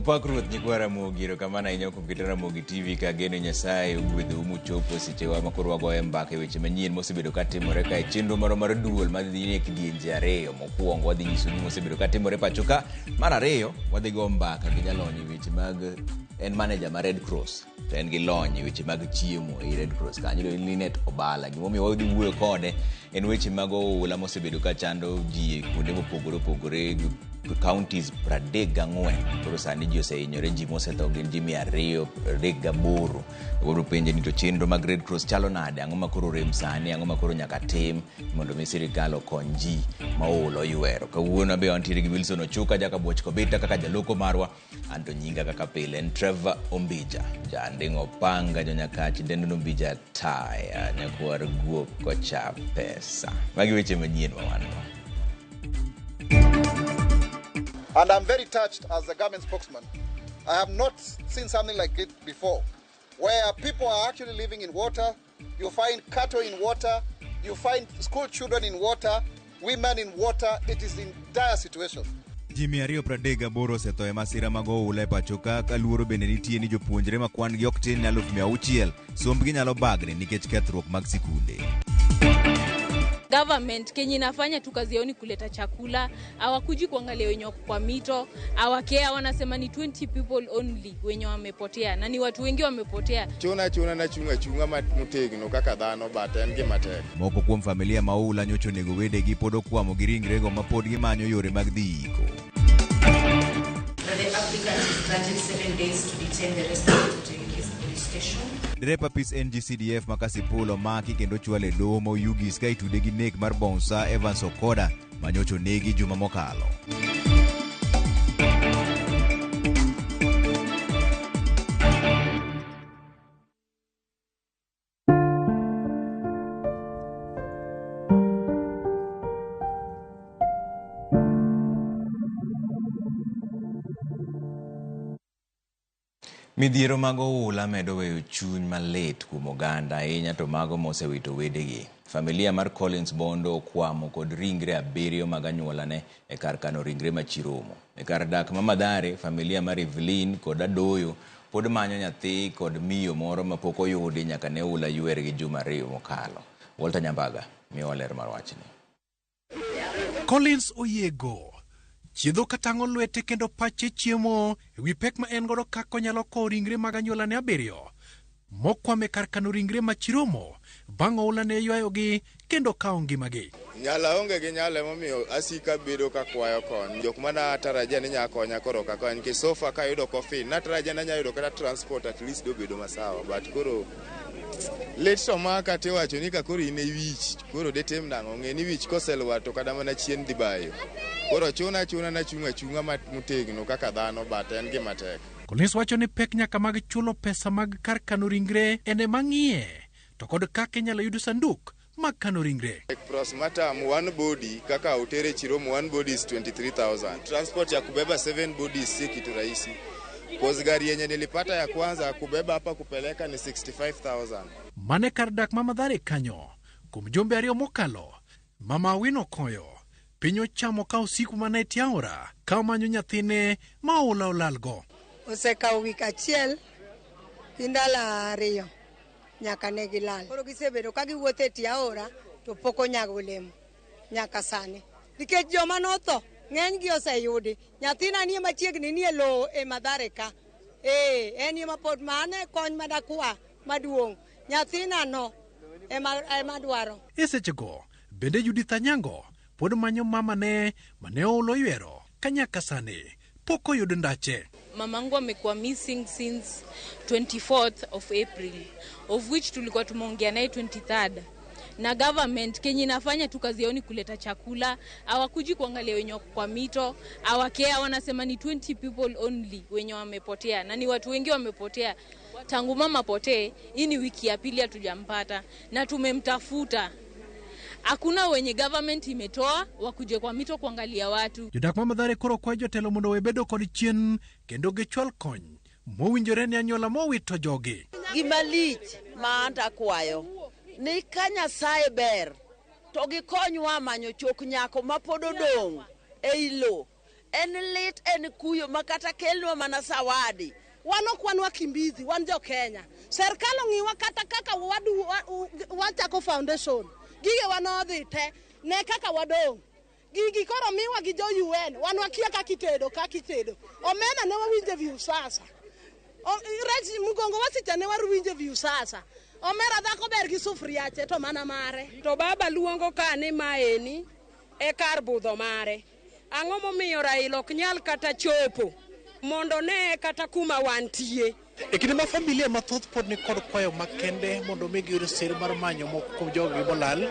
Opakruoth nyikwa Ramogi, erokamano ahinya kuom keto Ramogi TV ka geno Nyasaye ogwedhou muchopo sechewa makoro wagoye mbaka e weche manyien mosebedo katimore kae. Chenro moro mar duol madhi e kidienje ariyo. Mokwongo wadhi nyiso ni mosebedo katimore pacho ka. Mar ariyo wadhi go mbaka gi jalony e weche mag en manager mar Red Cross. To en gi lony e weche mag chiemo e Red Cross kanyo ni Linet Obala. Gimomiyo wadhi wuoyo kode en weche mag oula mosebedo ka chando ji kuonde mopogore opogore counties 34. Koro sani ji osehinyore, ji mosetho gin ji 238. Koro penje ni to chenro mag Red Cross chalo nade, ang'o makoro rem sani, ang'o makoro nyaka tim mondo mi sirikal okony ji ma oula oywero. Kawuono be wantiere gi Wilson Ochuka jaka Boch Kobeta kaka jaloko marwa, anto nyinga kaka pile en Trevor Ombija, janding'o panga jonyakachi dendo Ombija taya nyakwar guok kocha pesa. Magi weche manyien mawanwa. And I'm very touched as the government spokesman. I have not seen something like it before, where people are actually living in water. You find cattle in water. You find school children in water, women in water. It is in dire situation. Ji 238 osetho e masira mag oula e pacho ka luoro bende nitie ni jopuonjre ma kwan gi ok tin 600,000 sombgi nyalo bagre nikech kethruok mag sikunde. Government Kenya inafanya tu kazi yao ni kuleta chakula, hawakuji kuangalia wenye kwa mito, hawakea, wanasema ni 20 people only wenye wamepotea, na ni watu wengi wamepotea. Chuna na chunga mutegno kaka dhano bata en gima tek. Moko kuom familia ma oula nyocho nego wedegi pod okwamo gi ringrego ma pod gimanyo yore mag dhi iko. The applicant is granted 7 days to detain the rest of the police station. Derepa Peace NGCDF Makasipulo maki kendo chwale doho ma Oyugis ka itude gi nek mar Bonsa Evans Okoda manyocho negi juma mokalo. Midhiero mag oula medo weyo chuny malit kuom oganda ahinya to mago mosewito wedegi. Familia mar Collins Bondo okwamo kod ringre 7 mag anyuolane e kar kano ringre ma Chiromo. E kar dak ma Mathare, familia mar Evelyn kod Adoyo pod manyo nyathi kod miyo moro ma pok oyudi nyaka ne oula ywer gi juma 2 mokalo. Walter Nyambaga miyo ler mar wachni. Collins Oyego chiedho katango lwete kendo pache chiemo ewi pek ma en godo kako nyalo ko ringre mag anyuolane 7 mokwame kar kano ringre ma Chiromo bang' oula ne ywayogi kendo kawo ngimagi. Nyala onge gi nyale momiyo asika bedo ka kwayo kon jok mana taraja ni nyakonya koro ka kon ki sofa ka yudo coffee na taraja na nyayudo kata transport at least do bedo masawa but koro let to maka te wacho ni ka koro ine wich koro de tem nango ngeni wich koselwa to kada mana chien dibayo koro chuna na chunga mutegno kaka dhano bata en gima tek. Collins wacho ni pek nyaka mag chulo pesa mag kar kano ringre ene mang'ie to kod kaka nyalo yudo sanduk mag kano ringre. Prosmatam one body kaka utere Chiromo one body is 23,000. Transport ya kubeba 7 bodies si kitu rahisi. Kozi gari yenye nilipata ya kwanza kubeba hapa kupeleka ni 65,000. Mane kar dak ma Mathare kanyo kuom jumbe 2 mokalo Mama Wino Koyo pinyo chamo ka usiku mane tiaora ka manyo nyathine ma oula olalgo. Osekawo wik achiel indala 2 nyaka ne gilal. Koro gisebedo ka giwuotho e tiaora to pok onyago olemo nyaka sani. Nikech joma notho ng'eny gi oseyudi. Nyathina nie machiegni nie lowo e Mathare ka. En ma pod mane kony madakwa maduong'. Nyathina no ema dwaro. Esechego bende Judith Anyango pod manyo mama ne mane oula oywero ka nyaka sani pok oyud ndache. Mamangu amekuwa missing since 24th of April, of which tulikuwa tumeongea naye 23rd. Na government Kenya inafanya tu kazi yao ni kuleta chakula, hawakuji kuangalia wenye kwa mito, hawakea, wanasema ni 20 people only wenye wamepotea, na ni watu wengi wamepotea. Tangu mama potee, hii ni wiki ya pili hatujampata na tumemtafuta. Hakuna wenye government imetoa wakuje kwa mito kuangalia watu. Jodak ma Mathare koro kwa jotelo mondo webedo kod chien kendo gichwal kony mowinjore ne anyuola mowito jogi. Gimalich ma anta kwayo ni ka Nyasaye ber to gikonywa manyo chok nyako ma pod odong' e ilo en lit en kuyo makata kelnwa mana sawadi. Wano kwanwa kimbizi, wan jo Kenya. Serikal ong'iwa kata kaka wachako foundation. Gige wanodhi te, ne kaka wadong. Gigi koro miwa gi jo UN, wanwakia kakitedo. Omena ne wawinje view sasa. Rechi mugongo wasicha ne waruwinje view sasa. Omera dhako ber gi sufriache to mana mare. To baba luongo ka ni maeni e kar budho mare. Ang'o momiyo Raila ok nyal kata chopo mondo ne kata kuma wantie. E kinde ma familia mathoth pod ni kod kwayo makende mondo migi yud sir mar manyo moko kuom jogi molal.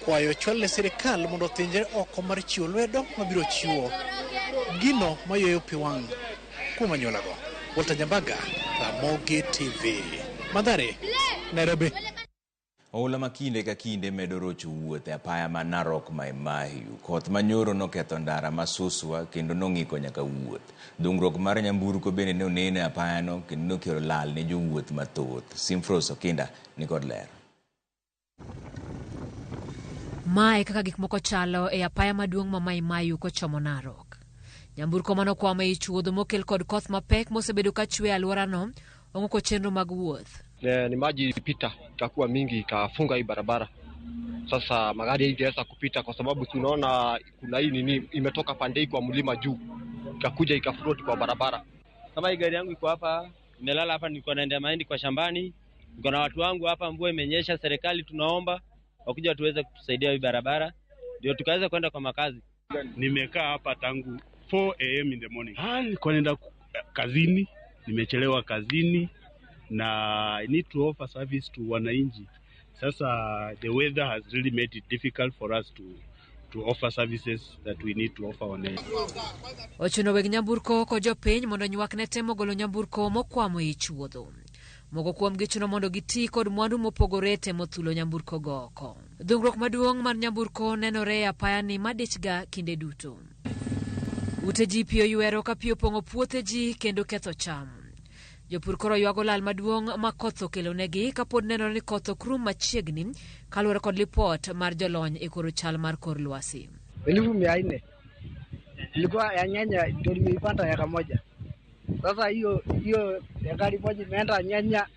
Kwayo chwal ne sirikal mondo thinjre oko mar chiwo lwedo mabiro chiwo gino mayueyo pi wang' kuom anyuolago. Walter Nyambaga, Ramogi TV. Mathare, Nairobi. Oula ma kinde ka kinde medo rocho wuoth e apaya ma Narok Mai Mahiu. Koth manyoro noketho ndara ma Suswa kendo nong'iko nyaka wuoth. Dungruok mar nyamburko bende ne onene apaya no kendo nokelo lal ne jowuoth mathoth. Simfros Okinda nikod ler. Mae kaka gik moko chalo e apaya maduong' ma Mai Mahiu kochomo Narok. Nyamburko manokwamo e chuodho mokel kod koth mapek mosebedo ka chwe alworano ong'oko chenro mag wuoth. Ni maji pita ikakuwa mingi ikafunga hii barabara. Sasa magari haingeweza kupita kwa sababu tunaona kuna hii nini imetoka pande hii kwa mlima juu ikakuja ikafloat kwa barabara. Kama hii gari yangu iko hapa, nimelala hapa, niko naenda mahindi kwa shambani. Niko na watu wangu hapa, mvua imenyesha, serikali tunaomba wakija tuweze kutusaidia hii barabara ndio tukaweza kwenda kwa makazi. Nimekaa hapa tangu 4 AM in the morning. Nilikuwa naenda kazini, nimechelewa kazini na I need to offer service to wananchi. Sasa the weather has really made it difficult for us to offer services that we need to offer wananchi. Ochuno weg nyamburko ko jopiny mondo nywakne temo golo nyamburko mokwamo e chuodho. Mogo kuom gichuno mondo giti kod mwandu mopogore temo thulo nyamburko go oko. Dhungruok maduong' mar nyamburko nenore e apaya ni madichga kinde duto. Ute ji pio ywero ka pio pongo puothe ji kendo ketho cham. Jopur koro ywago lal maduong' ma koth okelo negi kapod nenore ni koth ok rum machiegni kaluwore kod lipot mar jolony e koro chal mar kor lwasi. 1400 ilikuwa ya nyanya ndio nimeipanda eka moja. Sasa hiyo ekari moja imeenda nyanya,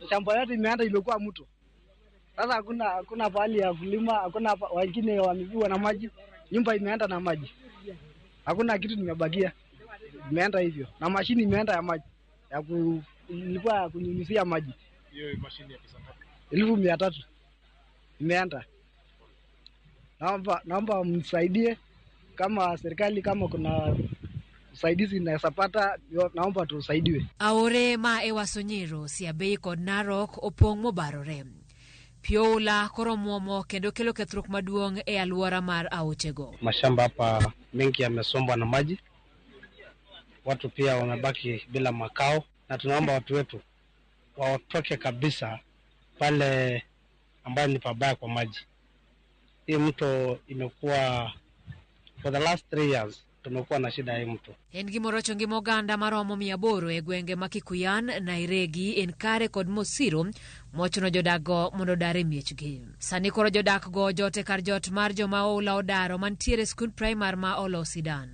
shamba yote imeenda imekuwa mto. Sasa hakuna pahali ya kulima, hakuna wengine wameviwa na maji, nyumba imeenda na maji. Hakuna kitu nimebakia. Imeenda hivyo. Na mashini imeenda ya maji. Ilikuwa kunyunyizia maji. Hiyo mashini ya pesa ngapi? 1300. Imeenda. Naomba msaidie kama serikali, kama kuna usaidizi inaweza pata, naomba tusaidiwe. Aore ma e Wasonyiro, Siabei kod Narok opong' mobarore. Piola koro muomo kendo kelo kethruok maduong' e alwora mar aochego. Mashamba hapa mengi yamesombwa na maji. Watu pia wamebaki bila makao na tunaomba watu wetu waotoke kabisa pale ambayo ni pabaya kwa maji. Hii mto imekuwa for the last 3 years tumekuwa na shida hii mto. En gimorocho ngimo ganda maromo 800 e gwenge ma Kikuyan, Nairegi, Enkare kod Mosiro mochuno jodago mondo dare miechgi. Sani koro jodak go jote kar jot mar joma oula odaro mantiere skul primar ma Olosidan.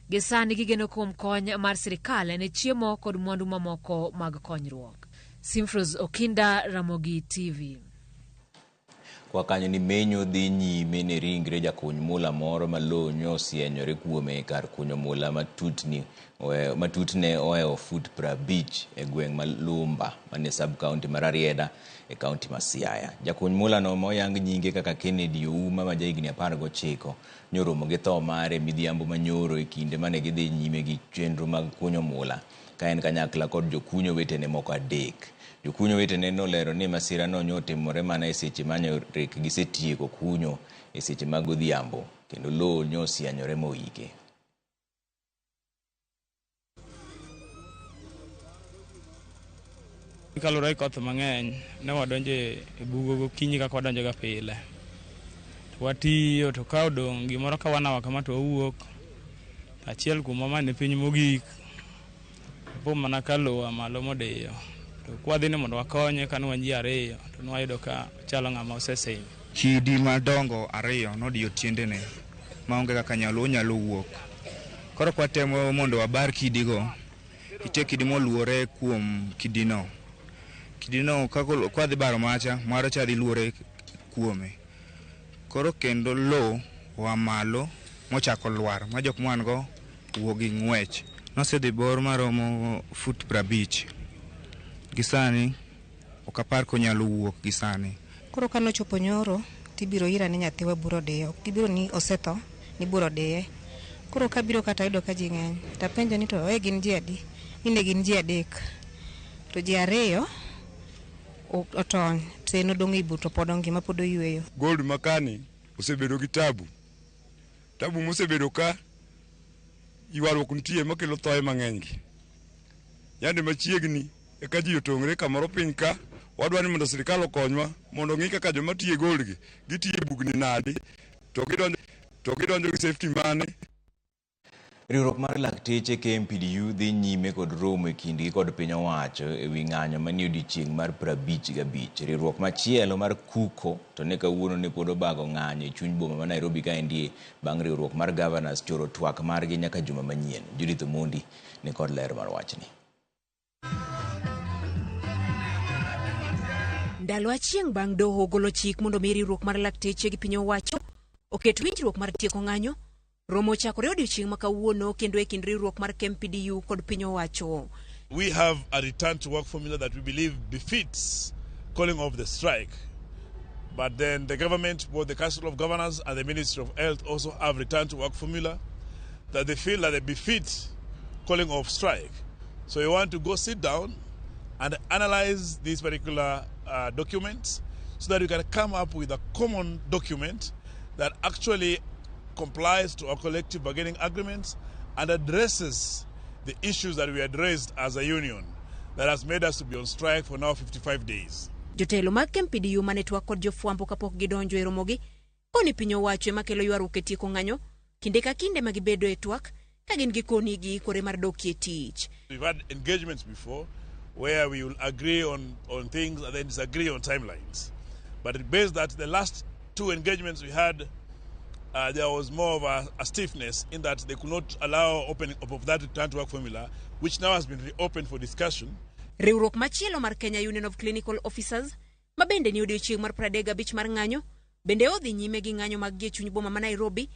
Gisani gigeno kuom kony mar sirikal ne chiemo kod mwandu mamoko mag konyruok. Simfros Okinda, Ramogi TV. Kwa kanyo ni menyo dhi nyime ne ringre jakuny mula moro malonyo osienyore kuome kar kunyo mula matutne oeo fut 50 e gweng' Malumba mane sub county mar Arieda e county ma Siaya. Jakuny mula no moyang nyinge kaka Kennedy Ouma ma jahigni 19 nyoromo gi tho mare midhiambo manyoro e kinde mane gidhi nyime gi chenro mag kunyo mula ka en kanyakla kod jokunyo wetene moko 3. Jokunyo wetene nolero ni masira no nyotimore mana e seche manyore gisetieko kunyo e seche mag odhiambo kendo lowo nyosianyore moike. Kalure koth mang'eny ne wadonje e bugo gokinyi kaka wadonjo ga pile. Watiyo to ka odong' gimoro ka wanawa kama to wawuok achiel kuom mane piny mogik po mana kalowa malo modeyo. To kwadhi ni mondo wakonye ka nwa ji 2 to nwayudo ka chalo ng'ama oseseny. Kidi madongo 2 nodiyo tiendene maonge kaka nyalo wuok. Koro kwatemo mondo wabar kidigo, itie kidi moluore kuom kidino. Kidino kwa dhi baro macha, mwaro cha dhi luore kuome. Koro kendo lo wa malo mochako lwar, ma jok mwan go wuogi ng'wech. Nosedhi bor maromo fut 50. Gisani, okapar konyalo wuok gisani. Koro kanochopo nyoro, tibiro ira ni nyathiwa buro deyo. Kibiro ni osetho, ni buro deye. Koro kabiro kata yudo ka ji ng'eny. Tapenjo ni to gin ji adi? Ine gin ji adek. To ji ariyo otony. Teno dong' ibu to pod ngima pod oyweyo. Gold makani osebedo gi tabu. Tabu mosebedo ka ywaruok nitie makelo thoe mang'eny gi. Yande machiegni eka ji otong're kamoro piny ka, wadwani mondo sirikal okonywa mondo ng'i kaka joma tiye gold gi gitiye bugni nadi to gidonjo gi safety mane. Riwruok mar lakteche KMPDU dhi nyime kod romo e kindgi kod piny owacho e wi ng'anyo manie odiechieng' mar 55. Riwruok machielo mar KUKO to ne kawuono ne pod obago ng'anyo e chuny boma ma Nairobi kaendi bang' riwruok mar Governors choro twak margi nyaka juma manyien. Judith Omondi ni kod ler mar wachni. Ndalo achieng' bang' doho golo chik mondo mi riwruok mar lakteche gi piny owacho oket winjruok mar tieko ng'anyo, romo chakore odiechieng' ma kawuono kendo e kind riwruok mar KMPDU kod piny owacho. We have a return to work formula that we believe befits calling off the strike. But then the government, both the Council of Governors and the Ministry of Health also have return to work formula that they feel that they befit calling off strike. So we want to go sit down and analyze these particular documents so that we can come up with a common document that actually complies to our collective bargaining agreements and addresses the issues that we had raised as a union that has made us to be on strike for now 55 days. Jotelo mag KMPDU mane twak kod jofwambo kapok gidonjo e romogi koni piny owacho ema kelo ywaruok e tieko ng'anyo kinde ka kinde ma gibedo e twak ka gin gi koni gi kore mar dokie tich. We've had engagements before where we will agree on things and then disagree on timelines. But it based that the last two engagements we had, there was more of a stiffness in that they could not allow opening up of that return to work formula, which now has been reopened for discussion. Riwruok machielo mar Kenya Union of Clinical Officers, ma bende ni odiechieng' mar 35 mar ng'anyo, bende odhi nyime gi ng'anyo mag gi e chuny boma ma Nairobi,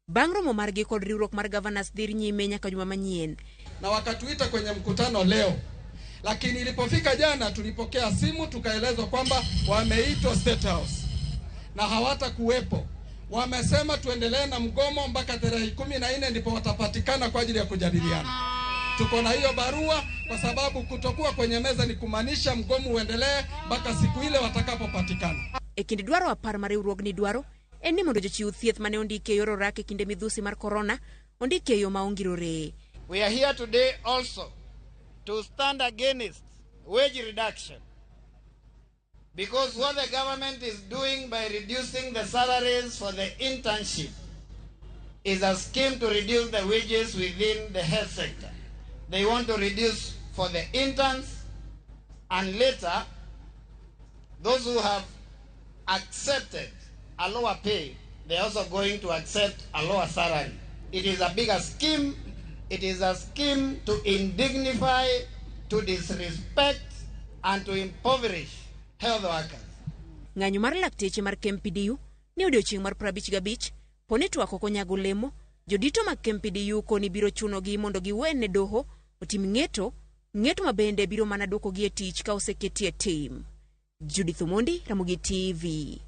bang' romo margi kod riwruok mar Governors dhir nyime nyaka juma manyien. Na wakatuita kwenye mkutano leo, lakini ilipofika jana tulipokea simu tukaelezwa kwamba wameitwa State House na hawata kuwepo. Wamesema tuendelee na mgomo mpaka tarehe 14 ndipo watapatikana kwa ajili ya kujadiliana. Tuko na hiyo barua kwa sababu kutokuwa kwenye meza ni kumaanisha mgomo uendelee mpaka siku ile watakapopatikana. E kinde dwaro apar mar riwruok ni dwaro en ni mondo jochiw thieth mane ondike yor orak e kinde midhusi mar corona ondike yo ma ongirore. We are here today also to stand against wage reduction, because what the government is doing by reducing the salaries for the internship is a scheme to reduce the wages within the health sector. They want to reduce for the interns, and later those who have accepted a lower pay, they're also going to accept a lower salary. It is a bigger scheme. It is a scheme to indignify, to disrespect, and to impoverish health workers. Ng'anyo mar lakteche mar KMPDU ni odiechieng' mar 55 poni twak ok onyago lemo. Jodito mag KMPDU koni biro chuno gi mondo giwene doho otim ng'eto ma bende biro mana dwoko gi e tich ka oseketie tim. Judith Omondi, Ramogi TV.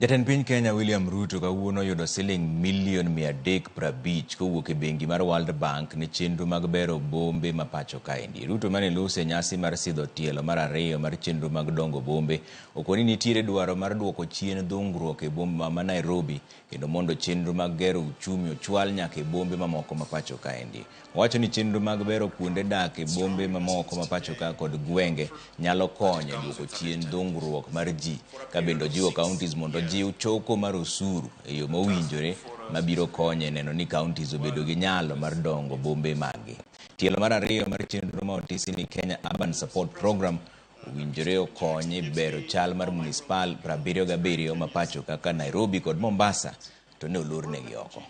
Jatend piny Kenya William Ruto kawuono yudo siling milion 350 kowuok e bengi mar World Bank ne chenro mag bero bombe ma pacho kaendi. Ruto mane lose nyasi mar sidho tielo mar 2 mar chenro mag dongo bombe okoni nitiere dwaro mar duoko chien dhungruok e bombe ma Nairobi kendo mondo chenro mag gero uchumi ochwal nyaka e bombe mamoko ma pacho kaendi. Owacho ni chenro mag bero kuonde dak e bombe mamoko ma pacho ka kod gwenge nyalo konyo duoko chien dhungruok mar ji ka bendo jiwo counties mondo jiw choko mar osuru e yo mowinjore mabiro konye neno ni counties obedo gi nyalo mar dongo bombe magi. Tielo mar 2 mar chenro ma otisi ni Kenya Urban Support Program owinjore okonye bero chal mar municipal 77 ma pacho kaka Nairobi kod Mombasa to ne olornegi oko.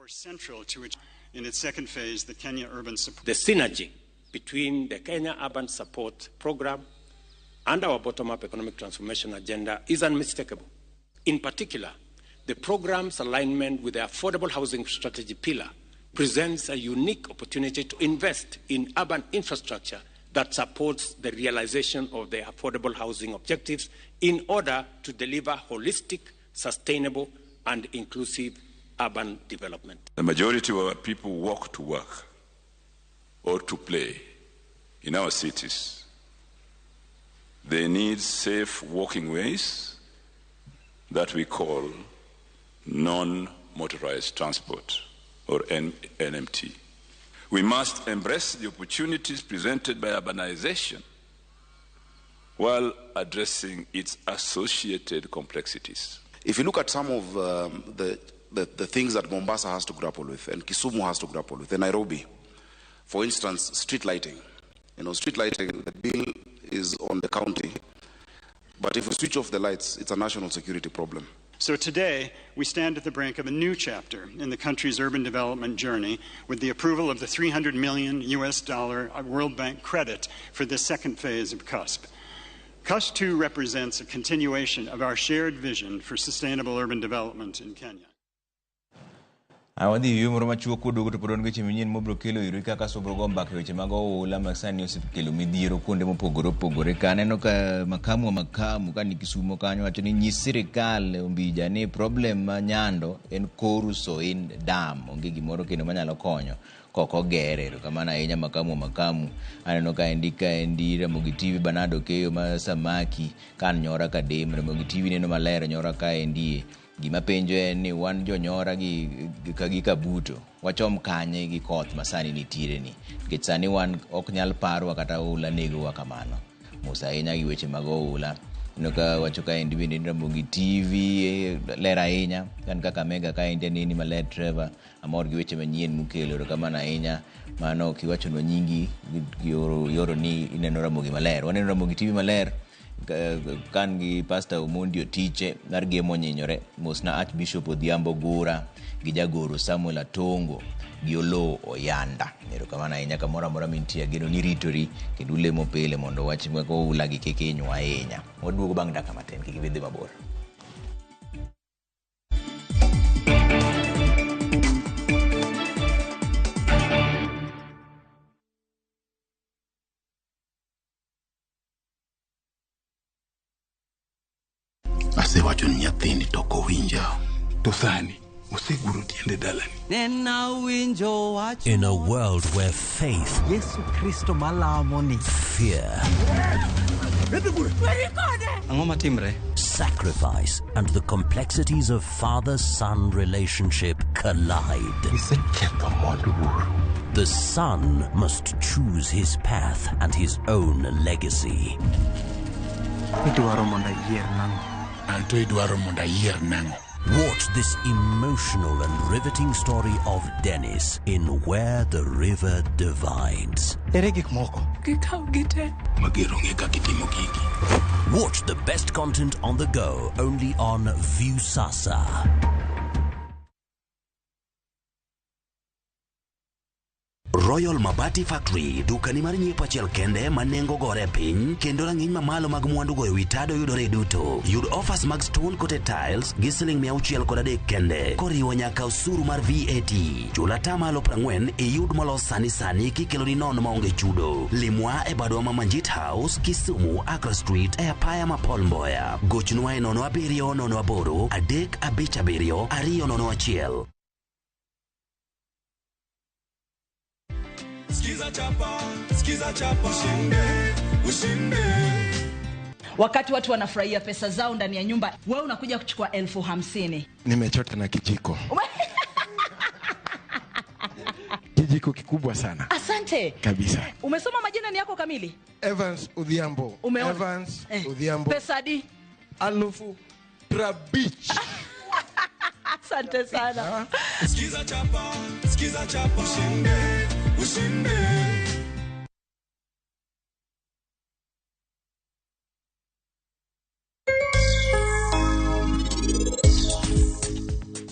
Central to it. In its second phase, the Kenya Urban Support. The synergy between the Kenya Urban Support Program and our bottom-up economic transformation agenda is unmistakable. In particular, the program's alignment with the affordable housing strategy pillar presents a unique opportunity to invest in urban infrastructure that supports the realization of the affordable housing objectives in order to deliver holistic, sustainable, and inclusive urban development. The majority of our people walk to work or to play in our cities. They need safe walking ways that we call non-motorized transport, or NMT. We must embrace the opportunities presented by urbanization while addressing its associated complexities. If you look at some of the things that Mombasa has to grapple with, and Kisumu has to grapple with, and Nairobi, for instance, street lighting. Street lighting, the bill is on the county, but if we switch off the lights, it's a national security problem. So today, we stand at the brink of a new chapter in the country's urban development journey with the approval of the $300 million World Bank credit for the second phase of CUSP. CUSP 2 represents a continuation of our shared vision for sustainable urban development in Kenya. Awadi yu moro machuo kudugo to podon geche minyen mobro kelo iru kaka sobro go mbaka weche mag oula masani osepkelo midhiero kuonde mopogore opogore. Kaneno ka makamu ka ni Kisumo kanyo wacho ni nyis sirikal ombija ni problem ma nyando en Koru Soin Dam, onge gimoro kendo manyalo konyo koko gere. Kamana ahinya makamu aneno ka endi Ramogi TV Bernardo Keyo ma Samaki kan nyora ka dem Ramogi TV neno maler nyora ka endi. Gima penjo en ni wan jonyora gi kabuto wachom kanye gi koth masani nitiere ni, nikech sani wan ok nyal parwa kata oula negowa kamano. Musa ahinya gi weche mag oula ka wacho ka endi bende Ramogi TV ler ahinya kan kaka mega ka endi nini maler Trevor amor gi weche manyien mukelo. Kamano ahinya mano kiwacho no nyingi yoro ni ineno Ramogi maler. Waneno Ramogi TV maler kan gi Pastor Omondi Otiche mar gemo nyinyore, mosna Archbishop Odhiambo Gura gi jagoro Samuel Atongo gi Olo Oyanda. Kamano ahinya kamoro amora mintie geno ni ritori kendo lemo pile mondo wach ko ula gi kekenywa ahinya. Waduogo bang' dakika matin kik gibedhi mabor. Asewacho ni nyathini toko winja to sani oseguro tiende dalani. In a world where faith, fear, sacrifice, and the complexities of father-son relationship collide. The son must choose his path and his own legacy. Watch this emotional and riveting story of Dennis in Where the River Divides. Watch the best content on the go only on Viusasa. Royal Mabati Factory, dukani mar nyiepo achiel kende manengo gore piny kendo rang'iny mamalo mag mwandu go ewi tado yudore duto. Yud offers mag stone coated tiles gi $630 kende koriwo nyaka osuru mar VAT. Chula tamalo 40 iyud molos sani kikelo ni non maonge chudo. Limwa e badwa ma Manjit House, Kisumu, Accra Street, e apaya ma Paul Mboya. Gochnwa e 070 357 201. Skiza chapa, ushinde. Wakati watu wanafurahia pesa zao ndani ya nyumba, wewe unakuja kuchukua 50,000. Nimechota na kijiko. Kijiko kikubwa sana. Asante. Kabisa. Umesoma majina ni yako kamili? Evans Odhiambo. Evans Odhiambo. Pesa di? Alufu Prabich. Asante sana. Skiza chapa, ushinde.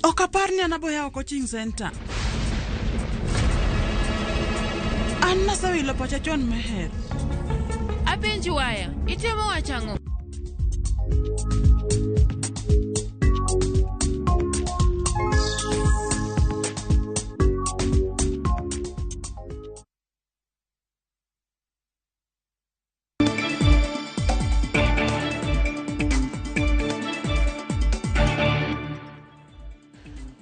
Ok apar ni anaboyawo coaching center. An nasewilo pacha chon meher. Apenji waya, itemo wachang'o?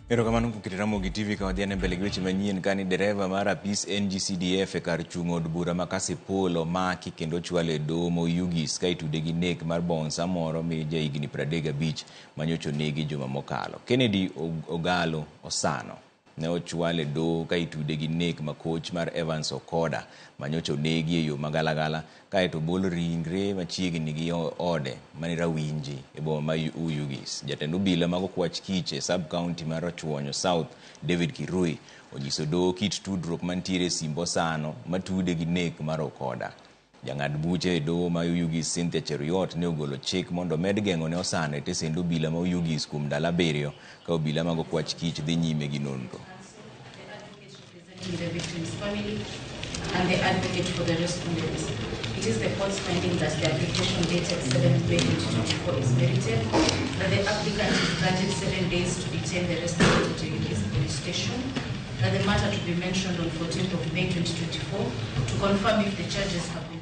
Erokamano kuom keto Ramogi TV ka wadhi ane mbele gi weche manyien kani dereva mar apis NGCDF e kar chung' od bura ma Kasipul omaki kendo ochwal e doho moyugis ka itude gi nek mar bonsa moro mi jahigni 35 manyocha onegi juma mokalo. Kennedy Ogalo Osano ne ochwal e doho ka itude gi nek makoch mar Evans Okoda manyocha onegi e yo magalagala kaeto bol ringre machiegni gi ode mani Rawinji e boma ma Uyugis. Jatend obila mag Okwach Kiche sub county mar Rachuonyo South David Kirui onyiso doho kit tudruok mantiere e simbo sano matude gi nek mar Okoda. Jang'ad buche e doho ma Uyugis Cynthia Cheruiyot ne ogolo chik mondo med geng'o ne Osano e tesend obila ma Uyugis kuom ndalo 7 ka obila mag Okwach Kich dhi nyime gi nonro. The victim's family and the advocate for the respondents. It is the court's finding that the application dated 7th May 2024 is merited, that the applicant is granted 7 days to detain the respondent at Uyugis police station, that the matter to be mentioned on 14th of May 2024 to confirm if the charges have been.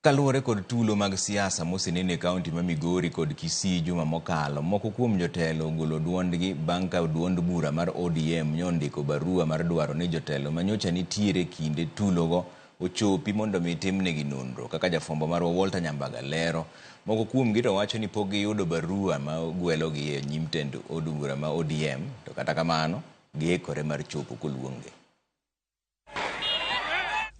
Kaluwore kod tulo mag siasa mosenene kaunti ma Migori kod Kisii juma mokalo, moko kuom jotelo ogolo duondgi bang' ka duond bura mar ODM nyondiko barua mar dwaro ni jotelo manyocha nitiere kinde tulogo ochopi mondo mitimnegi nonro. Kaka jafwambo mar Walter Nyambaga lero, moko kuomgi to wacho ni pok giyudo barua ma gwelogi e nyim tend od bura ma ODM, to kata kamano giikore mar chopo koluonge.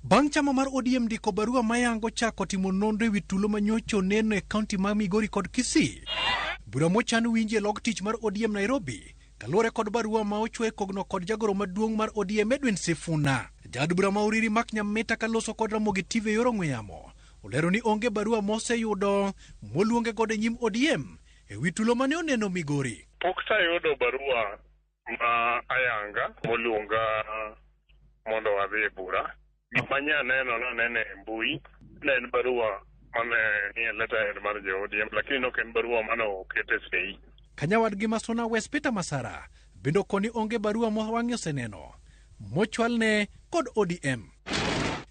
Bang' chama mar ODM ndiko barua mayango chako timo nonro ewi tulo manyocha oneno e kaunti ma Migori kod Kisii. Bura mochan winji e log tich mar ODM Nairobi kaluwore kod barua ma ochwe kogno kod jagoro maduong' mar ODM Edwin Sifuna. Jad bura ma Uriri Mak Nyamita kaloso kod Ramogi TV e yor ong'we yamo olero ni onge barua moseyudo moluonge kod e nyim ODM ewi tulo mane oneno Migori. Pok sayudo barua ma ayanga moluonga mondo wadhi e bura. Gimanya nene mbui ne en barua mane nie letterhead mar jo ODM, lakini ok en barua mane okete sei. Kanyawadgi Masona West Peter Masara bendo koni onge barua mowang'e oseneno mochwalne kod ODM.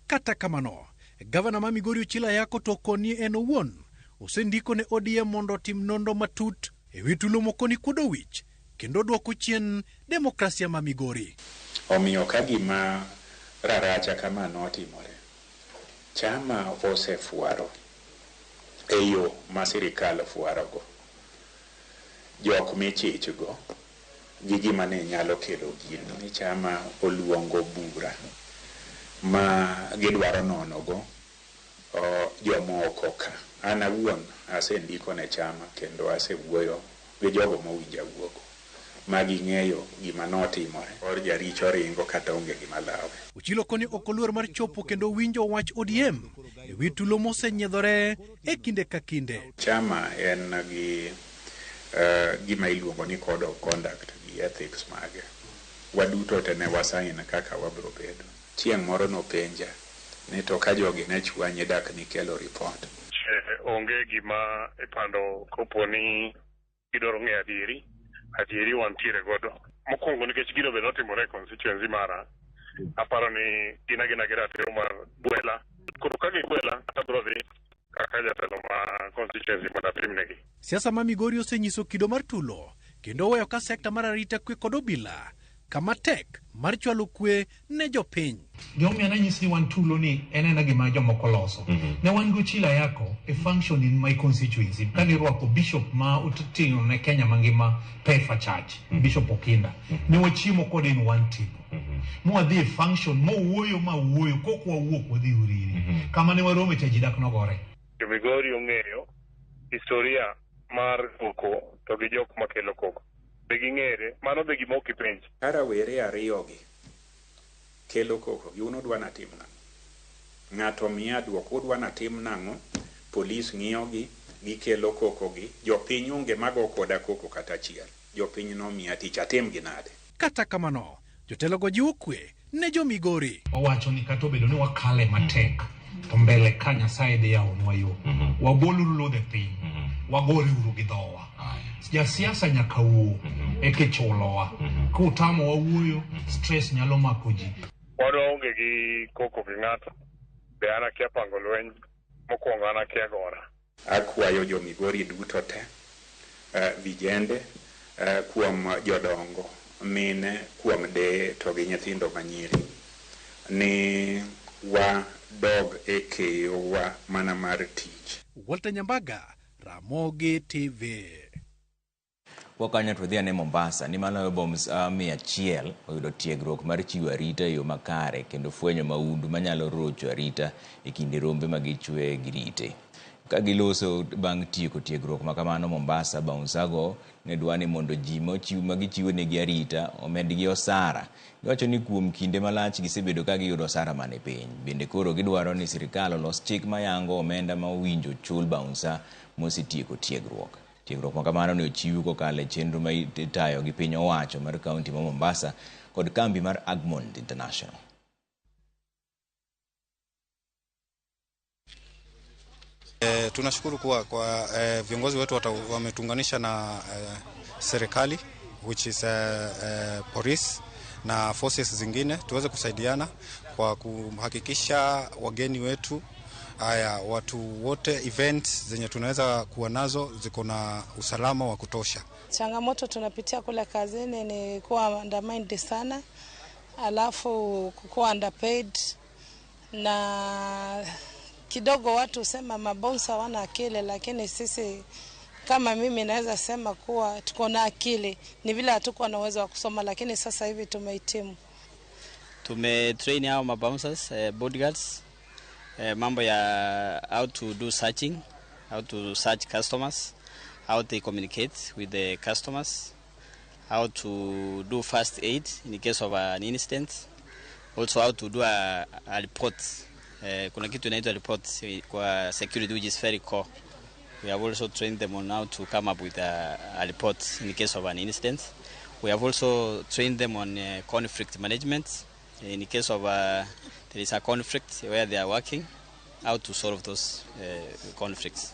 Kata kamano, gavana ma Migori Ochila Yako to koni en owuon osendiko ne ODM mondo otim nonro matut ewi tulo mokoni kuodo wich kendo duoko chien demokrasia ma Migori. Omiyo ka gima raracha kamano otimore, chama osefuaro e yo ma sirikal fuarogo jok michichgo gi gima ne nyalo kelo gino ni chama oluongo bura ma gidwaro nonogo jomoko ka. An awuon asendiko ne chama kendo asewuoyo gi jogo mowinja wuogo magi ng'eyo gima notimore or jaricho ringo kata onge gima lawe. Ochilo koni okoluor mar chopo kendo winjo wach ODM ewi tulo mosenyiedhore e kinde ka kinde. Chama en gi gima iluongo ni code of conduct gi ethics mage. Waduto te ne wasain kaka wabro bedo. Chieng' moro nopenja ni to ka jogi ne chwanye dak ni kelo report. Onge gima ipando koponi gidoro ng'e adieri wantiere godo. Mokwongo nikech gino be notimore e constituency mara, aparo ni gina giratiro mar gwela. Koro ka gigwela abro dhi kaka jatelo ma constituency mondo atimnegi. Siasa ma Migori osenyiso kido mar tulo kendo weyo ka sekta mar arita kwe kod obila kama tek mar chwalo kwe ne jopiny. Gimomiyo nanyisi ni wan tulo ni en gima jomoko loso. Ne wan go Ochila Yako a function in my constituency. Kani rwako bishop ma uting'o ne Kenya mangima Pefa Church, Bishop Okinda. Ne wachimo kode in one team. Mwadhi function mo wuoyo kokwa wuok wadhi Uriri. Kama ne warome chajidak nogore. Migori ong'eyo historia mar koko to gi jok makelo koko. Beging'ere, mano be gima ok ipenj. Karawere ariyogi kelo koko, yuno dwa natim nang'o? Ng'ato miya duoko, udwa natim nang'o? Polis ng'iyogi, gikelo koko gi, jopiny onge mago koda koko kata achiel. Jopiny nomiya tich atim gi nade. Kata kamano, jotelogo jiwo kwe ne jo-Migori. Owacho ni kata obedo ni wakale matek, to mbele ka Nyasaye dhi yawonwa yo. Waboluru lodhe piny, wagore uru gi dhowa. Jasiasa nyaka wuo eke chulowa. Kutamo wawuoyo, stress nyalo mako ji. Waonge gi koko gi ng'ato. Be an akia pango lweny, mokwongo an akia gora. Akwayo jo-Migori duto te, vijende, kuom jodongo, mine, kuom de to gi nyithindo manyiri, ni wadog e keyo wa mana mar tich. Walter Nyambaga, Ramogi TV. Wakanyo to dhia ne Mombasa ni maloyo bombs 100 oyudo tiegruok mar chiwo arita e yo makare kendo fwenyo maundu manyalo rocho arita e kinde rombe magichwe girite. Ka giloso bang' tieko tiegruok makamano Mombasa, bounsago ne dwani mondo ji magichiwo negi arita omedgi osara. Giwacho ni kuom kinde malach gisebedo ka giyudo osara mane piny. Bende koro gidwaro ni sirikal olos chik mayango omenda ma owinjo chul bounsa mosetieko tiegruok. Tiegruok makamano ne ochiw kokalo e chenro ma itayo gi piny owacho mar kaunti ma Mombasa kod kambi mar Agmond International. Tunashukuru kwa viongozi wetu wametunganisha na serikali, which is police na forces zingine, tuweze kusaidiana kwa kuhakikisha wageni wetu watu wote events zenye tunaweza kuwa nazo ziko na usalama wa kutosha. Changamoto tunapitia kule kazini ni kuwa undermined sana, alafu kuwa underpaid, na kidogo watu sema mabonsa wana akili, lakini sisi kama mimi naweza sema kuwa tuko na akili, ni vile hatukuwa na uwezo wa kusoma, lakini sasa hivi tumehitimu. Tumetrain hao mabouncers, bodyguards, mambo ya how to do searching, how to search customers, how they communicate with the customers, how to do first aid in case of an incident, also how to do a report. Kuna kitu inaitwa report kwa security, which is very core. We have also trained them on how to come up with a report in case of an incident. We have also trained them on conflict management. In case of there is a conflict where they are working, how to solve those conflicts.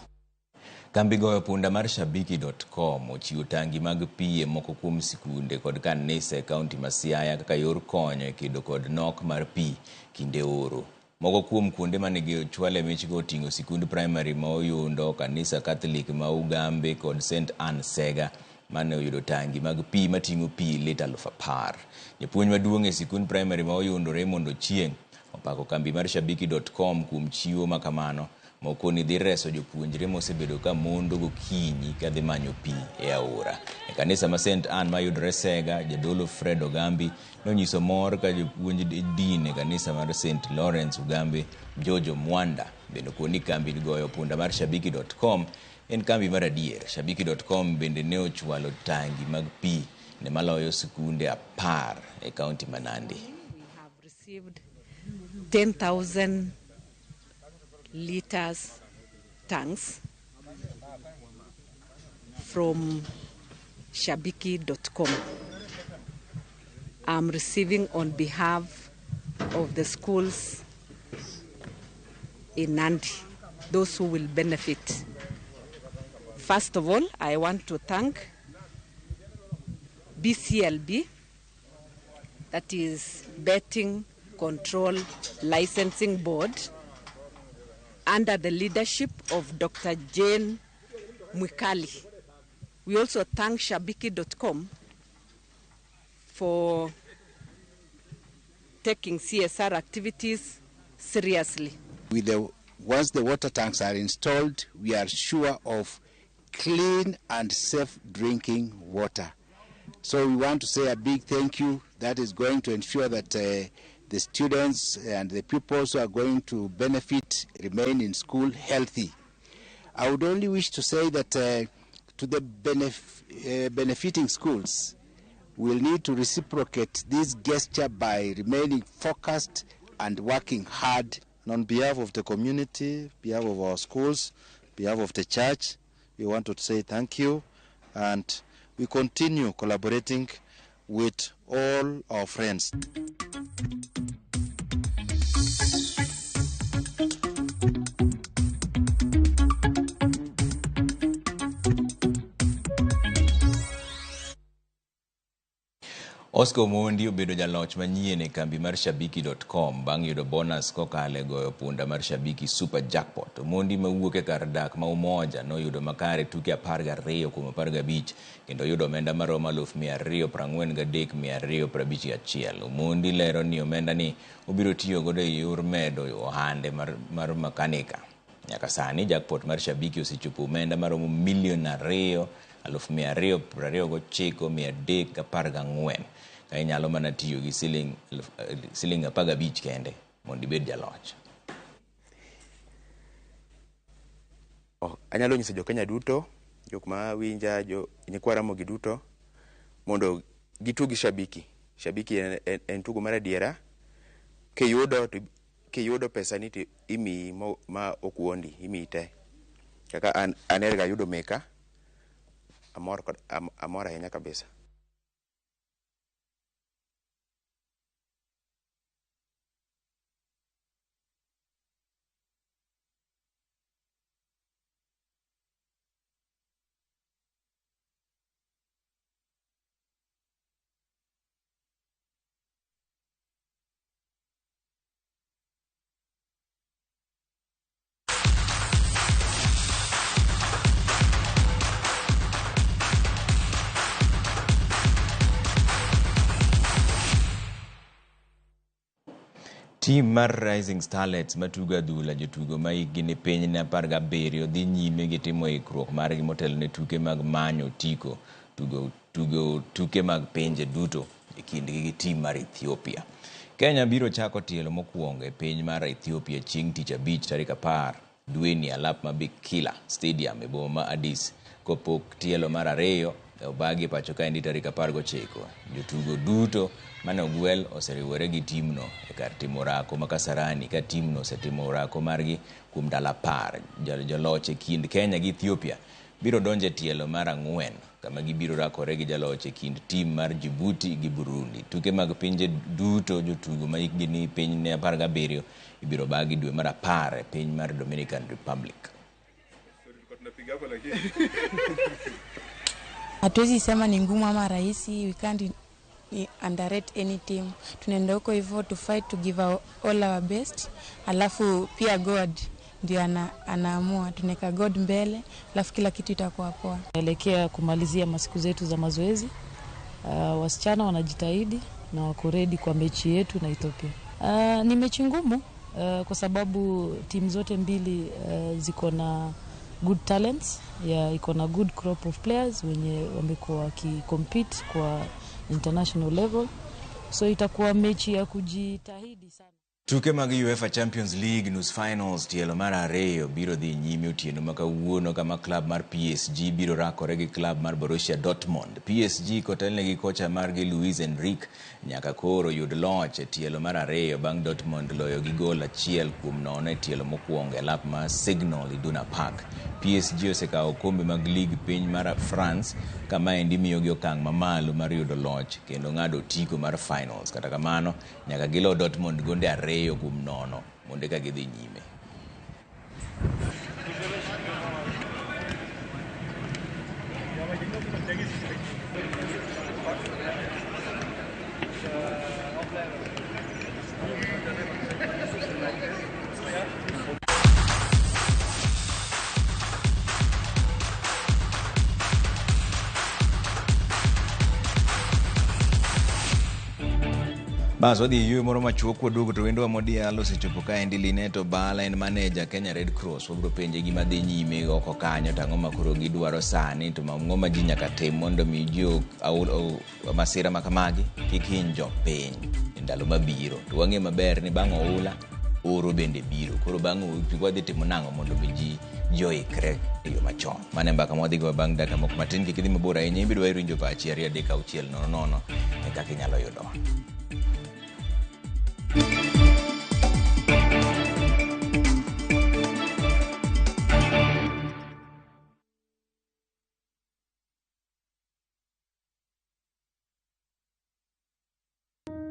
Kambi goyo punda mar Shabiki.com ochiwo tangi mag pie moko kuom sikunde kod kanisa e kaunti ma Siaya kaka yor konyo e kedo kod nok mar pi kinde oro. Moko kuom kuonde manigi chwale michgo oting'o sikund primary ma Oyundo, kanisa Catholic ma Ugambe kod St. Anne Sega mane oyudo tangi mag pi mating'o pi lita 10,000. Japuonj maduong' e sikund primary ma Oyundo Raymond Ochieng' opako kambi mar Shabiki.com kuom chiwo makamano moko ni dhi reso jopuonjre mosebedo ka mondo gokinyi ka dhi manyo pi e aora. E kanisa ma St. Anne ma yudore Sega, jadolo Fred Ogambi nonyiso mor ka jopuonj din e kanisa mar St. Lawrence Ugambe Jojo Mwanda bende koni kambi goyo punda mar Shabiki.com en kambi mar adier. Shabiki.com bende ne ochwalo tangi mag pi ne maloyo sikunde 10 e kaunti ma Nandi. We have received 10,000 liters tanks from Shabiki.com. I'm receiving on behalf of the schools in Nandi, those who will benefit. First of all, I want to thank BCLB, that is Betting Control Licensing Board, under the leadership of Dr. Jane Mwikali. We also thank Shabiki.com for taking CSR activities seriously. Once the water tanks are installed, we are sure of clean and safe drinking water. So we want to say a big thank you. That is going to ensure that the students and the pupils who are going to benefit remain in school healthy. I would only wish to say that to the benefiting schools, we'll need to reciprocate this gesture by remaining focused and working hard. And on behalf of the community, behalf of our schools, behalf of the church, we want to say thank you, and we continue collaborating with all our friends. Oscar Omondi obedo jaloch manyien e kambi mar Shabiki.com bang' yudo bonus kokale goyo punda mar Shabiki Super Jackpot. Omondi mawuok e kar dak ma Umoja noyudo makare tuke 12 kuom 15 kendo yudo omenda maromo 243,251. Omondi lero ni omenda ni obiro tiyo godo e yor medo ohande mar makanika. Nyaka sani jackpot mar Shabiki osechopo omenda maromo $2,229,314 ka inyalo mana tiyo gi siling 15 kende mondo ibed jaloch. Anyalo nyiso jo Kenya duto, jok ma winja, nyikwara mogi duto mondo gitugi Shabiki. Shabiki en tugo mar adiera. Kiyudo pesa ni to imi ma okuondi, imi te. Kaka anerga yudo meka. Amor ahinya kabisa. Team mar Rising Starlets matugo adhula jotugo ma hikgi ni piny ne 17 dhi nyime gi timo ikruok margi motelo ne tuke mag manyo tiko tuke mag pinje duto e kindgi gi team mar Ethiopia. Kenya biro chako tielo mokwongo e piny mar Ethiopia chieng' tich abich tarik 10 dweni alap mabikila stadium e boma ma Addis kopok tielo mar ariyo obagi pacho ka endi tarik 19. Jotugo duto mane ogwel oseriwore gi timno e kar timo rako ma Kasarani ka timno osetimo rako margi kuom ndalo 10. Jaloch e kind Kenya gi Ethiopia biro donje tielo mar 4 kama gibiro rakore gi jaloch e kind tim mar Djibouti gi Burundi. Tuke mag pinje duto jotugo ma hikgi ni piny ne 17 ibiro bagi dwe mar 10 e piny mar Dominican Republic. Hatuwezi sema ni ngumu ama rahisi, we can't underrate any team. Tunaenda huko hivyo to fight, to give all our best. Alafu pia God ndio anaamua, tunaweka God mbele, alafu kila kitu itakuwa poa. Naelekea kumalizia masiku zetu za mazoezi. Wasichana wanajitahidi na wako ready kwa mechi yetu na Ethiopia. Ni mechi ngumu kwa sababu timu zote mbili ziko na good talents, iko na good crop of players wenye wamekuwa wakicompete kwa international level, so itakuwa mechi ya kujitahidi sana. Tuke mag UEFA Champions League nus finals tielo mar 2 biro dhi nyime otieno ma kawuono kama club mar PSG biro rakore gi club mar Borussia Dortmund. PSG kotelne gi kocha margi Luis Enrique nyaka koro yud loch e tielo mar 2 bang' Dortmund loyo gi gol 1-0 e tielo mokwongo e lap ma Signal Iduna Park. PSG osekawo kombe mag league piny mar France kama endi miyo gi okang' mamalo mar yudo loch kendo ng'ado tiko mar finals. Kata kamano nyaka gilo Dortmund gonde 2-0 mondo ka gidhi nyime. Baso di yue moro machuok waduogo to wendo Modialo osechopo ka endi Lineto Bala en manager Kenya Red Cross. Wabro penje gima dhi nyime oko kanyo tang'o makoro gidwaro sani to mang'o ma ji nyaka tim mondo mi jo masira makamagi kik hiny jopiny e ndalo mabiro. To wang'e maber ni bang' oula oro bende biro. Koro bang' wadhi timo nang'o mondo mi ji joikre e yo machon. Mane mbaka mwadhi go bang' dakika moko matin kik idhi mabor ahinya ibiro winjo pachi 2-3-6-0 e kaka inyalo yudo.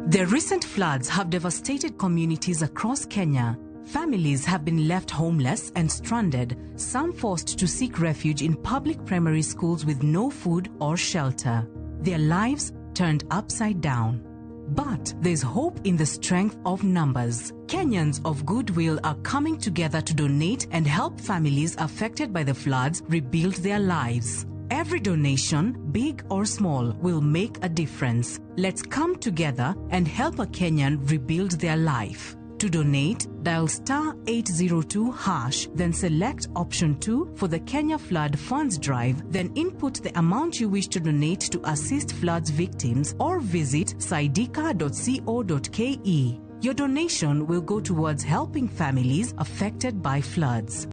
The recent floods have devastated communities across Kenya. Families have been left homeless and stranded, some forced to seek refuge in public primary schools with no food or shelter. Their lives turned upside down. But there's hope in the strength of numbers. Kenyans of goodwill are coming together to donate and help families affected by the floods rebuild their lives. Every donation, big or small, will make a difference. Let's come together and help a Kenyan rebuild their life. To donate, dial *802#, then select option 2 for the Kenya Flood Funds Drive, then input the amount you wish to donate to assist floods victims or visit saidika.co.ke. Your donation will go towards helping families affected by floods.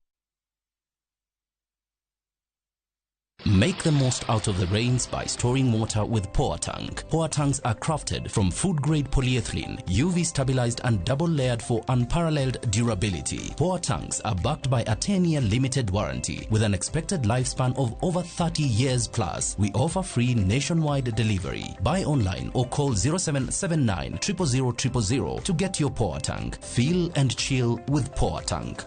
Make the most out of the rains by storing water with Power Tank. Power Tanks are crafted from food-grade polyethylene, UV stabilized and double-layered for unparalleled durability. Power Tanks are backed by a 10-year limited warranty with an expected lifespan of over 30 years plus. We offer free nationwide delivery. Buy online or call 0779 000 000 to get your Power Tank. Feel and chill with Power Tank.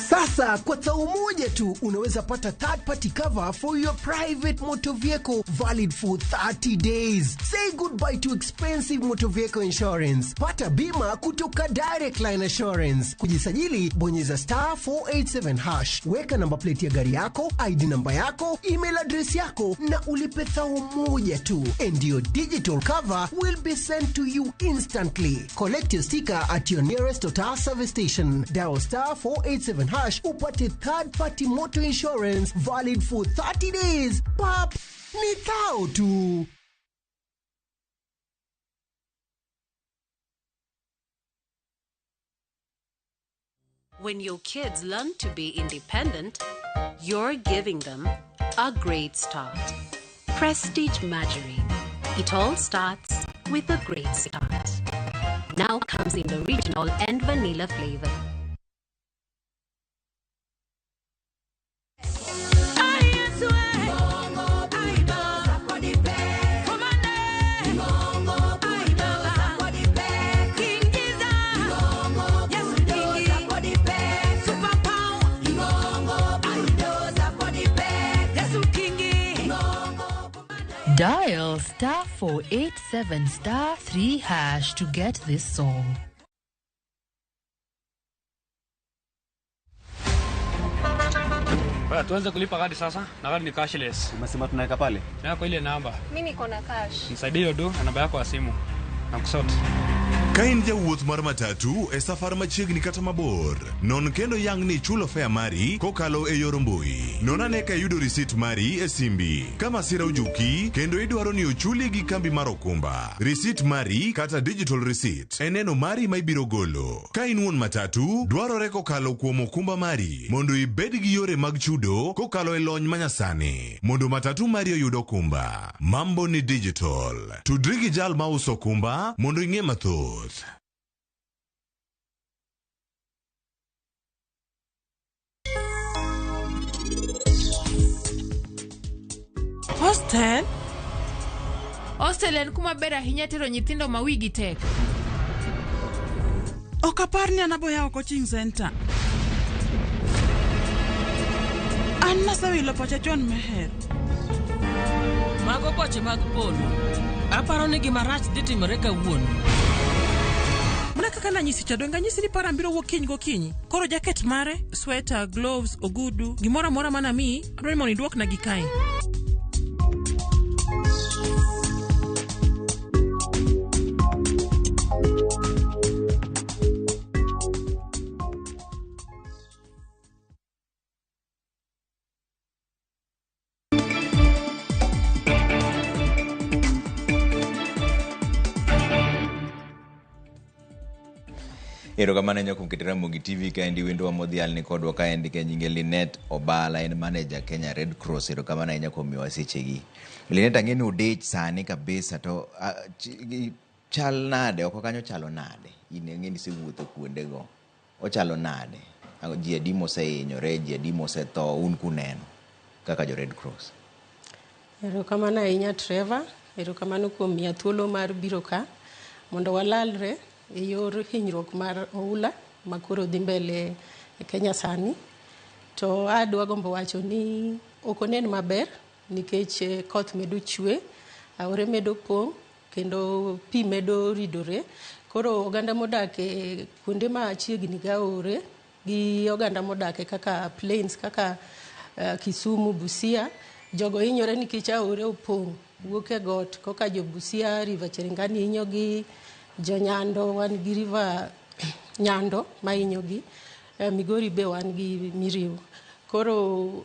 Sasa kwa tao moja tu unaweza pata third party cover for your private motor vehicle valid for 30 days. Say goodbye to expensive motor vehicle insurance. Pata bima kutoka Direct Line Assurance. Kujisajili bonyeza *487#. Weka namba plate ya gari yako, ID namba yako, email address yako na ulipe thao moja tu. And your digital cover will be sent to you instantly. Collect your sticker at your nearest Total service station. Dial *487# upate third party motor insurance valid for 30 days. Pap, ni thao tu. When your kids learn to be independent, you're giving them a great start. Prestige Margarine. It all starts with a great start. Now comes in the original and vanilla flavor. Dial *487*3# to get this song. Tuanze kulipa kadi sasa, na kadi ni cashless. Umesema tunaweka pale? Yako ile namba. Mimi niko na cash. Nisaidie hiyo do na namba yako ya simu. Nakusote. Kain jawuoth mar matatu e safar machiegni kata mabor. Non kendo yang ni chulo fare mari kokalo e yor mbui. Non ane ka yudo receipt mari e simbi. Kama sira ujuki kendo idwaro ni ochuli gi kambi mar okumba. Receipt mari kata digital receipt e neno mari ma ibiro golo. Ka in wuon matatu dwarore kokalo kuom okumba mari mondo ibed gi yore mag chudo kokalo e lony manyasani. Mondo matatu mari oyud okumba. Mambo ni digital. Tudri gi jal ma uso okumba mondo ing'e mathoth. Hostel? Hostel en kuma ber ahinya tero nyithindo ma wigi tek. Ok apar ni anaboyawo coaching center. An nasewilo pacha chon meher. Mago poche mag polo. Aparo ni gima rach dhi timore kawuono. Muna kaka nanyisi chadonga nyisi ni para mbiro wuok kiny gokinyi. Koro jacket mare, sweater, gloves, ogudu, gimora mora mana mi, adwani mondo iduok na gi kae. Erokamano nyoko kitera Mugi TV ka endi wendo wa modhial ni kodwa ka endi ke nyinge Linet Obala en manager Kenya Red Cross. Erokamano nyoko miwa sechegi. Linet angeni udech sani kabisa to chal nade oko kanyo chalo nade. Ine ngeni se wuotho kuonde go. Ochalo nade. ji adi mosehinyore, ji adi mosetho, un kuneno kaka jo Red Cross? Erokamano ahinya Trevor, erokamano kuom miya thuolo mar biro ka mondo walalre e yor hinyruok mar oula makoro dhi mbele e Kenya sani. To adwa gombo wacho ni ok onen maber nikech koth medo chwe, aore medo pong' kendo pi medo ridore. Koro oganda modak e kuonde ma chiegni ga aore gi oganda modak e kaka plains kaka Kisumu, Busia, jogo hinyore nikech aore opong' wuok e got koka jo Busia, River Cherangani hinyogi, jo Nyando wan gi River Nyando ma hinyogi, Migori be wan gi Miriu. Koro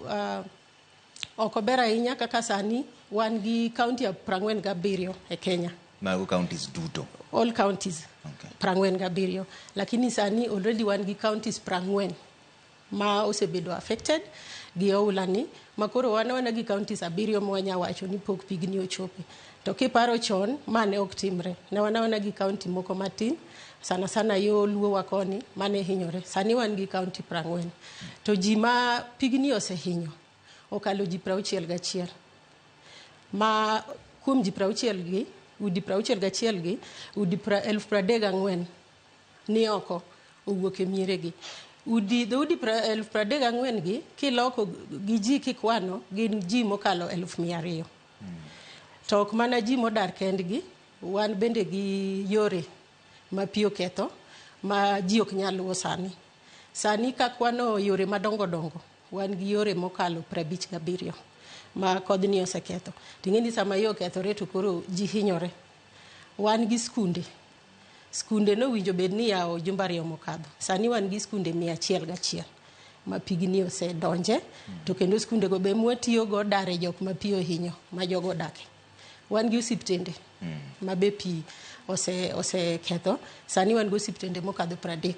ok ober ahinya kaka sani wan gi kaunti 47 e Kenya. Mago counties duto? All counties 47, lakini sani already wan gi counties 40 ma osebedo affected gi oula ni, makoro wana gi counties 7 ma wanya wacho ni pok pigni ochope. To kiparo chon mane ok timre, ne wana gi county moko matin, sana sana yo luo wakoni mane hinyore. Sani wan gi county 40. To ji ma pigni osehinyo okalo ji 61. Ma kuom ji 60 gi, udi 61 gi, udi 34,000 ni oko owuok e miere gi. Udi 34,000 gi kiloko gi ji kikwano gin ji mokalo 200,000. To ok mana ji modar kendgi, wan bende gi yore ma pi oketho ma ji ok nyal luwo sani. Sani kakwano yore madongo dongo, wan gi yore mokalo 57 ma kodhni oseketho. Ting'eni sama yo okethore to koro ji hinyore. Wan gi skunde. Skunde no winjo bed ni yawo jumba ariyo mokadho. Sani wan gi skunde 101 ma pigni osedonje, to kendo skunde go be mwatiyo go dare jok ma pi ohinyo ma jogo dake. Wan gi osiptende ma be pi oseketho. Sani wan gi osiptende mokadho 30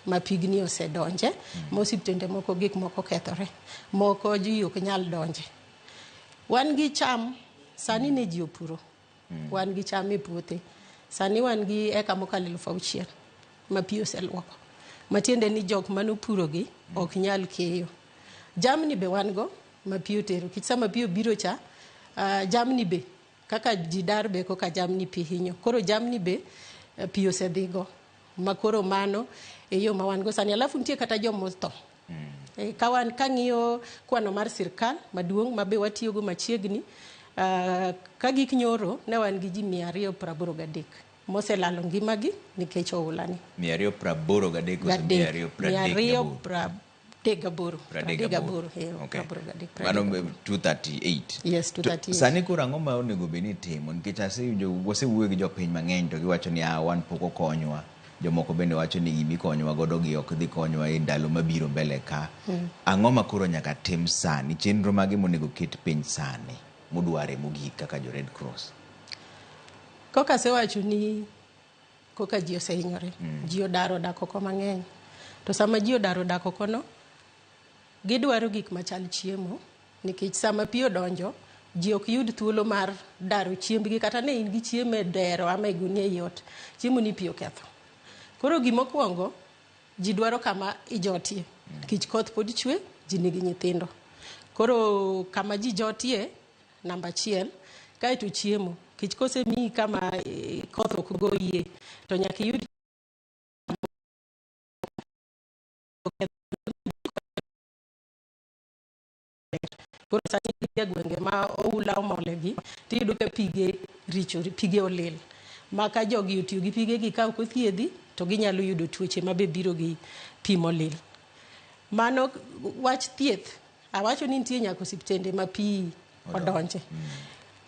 ma pigni osedonje, ma osiptende moko gik moko kethore, moko ji ok nyal donje. Wan gi cham, sani ne ji opuro. Wan gi cham e puothe. Sani wan gi eka mokalo 6,000 ma pi oseluoko. Matiende ni jok manopuro gi ok nyal keyo. Jamni be wan go ma pi otero. Kich sama pi obiro cha, jamni be kaka jidar be koka jamni pi hinyo. Koro jamni be pi osedhigo. Makoro mano e yo ma wan go sani. Alafu nitie kata jomotho. Kawan kang'iyo kwano mar sirkal maduong' ma be watiyo go machiegni, ka gik nyoro ne wan gi ji 283 moselalo ngimagi nikech oula ni. 283 kose 238. Mano 238. Yes, 238. Sani koro ang'o ma onego bed ni timo? Nikech wasewuoyo gi jopiny mang'eny to giwacho ni wan pok okonywa. Jomoko bende wacho ni gimi konyowa godo gi ok dhi konyowa e ndalo mabiro mbele ka. Ang'o ma koro nyaka tim sani? Chenro mage monego ket piny sani modware mogik kaka jo Red Cross? Koka sewacho ni koka ji osehinyore, ji odaro dak oko mang'eny. To sama ji odaro dak oko no, gidwaro gik machal chiemo, nikech sama pi odonjo, ji ok yud thuolo mar daro chiembgi, kata ne in gi chiemo e dero ama e gunia yot, chiemo ni pi oketho. Koro gimokwongo, ji dwaro kama ijotie, nikech koth pod chwe, ji nigi nyithindo. Koro kama ji jotie, namba 1, kaeto chiemo. Kich kose mi kama koth ok goyie, to nyaka yud koro sani e gwenge ma oula omolegi, tiyudo ka pige richo, pige olil. Ma ka jogi otiyo gi pige gi ka ok othiedhi, to ginyalo yudo tuoche ma be biro gi pi molil. Mano wach thieth, awacho ni nitie nyaka osiptende ma pi odonje.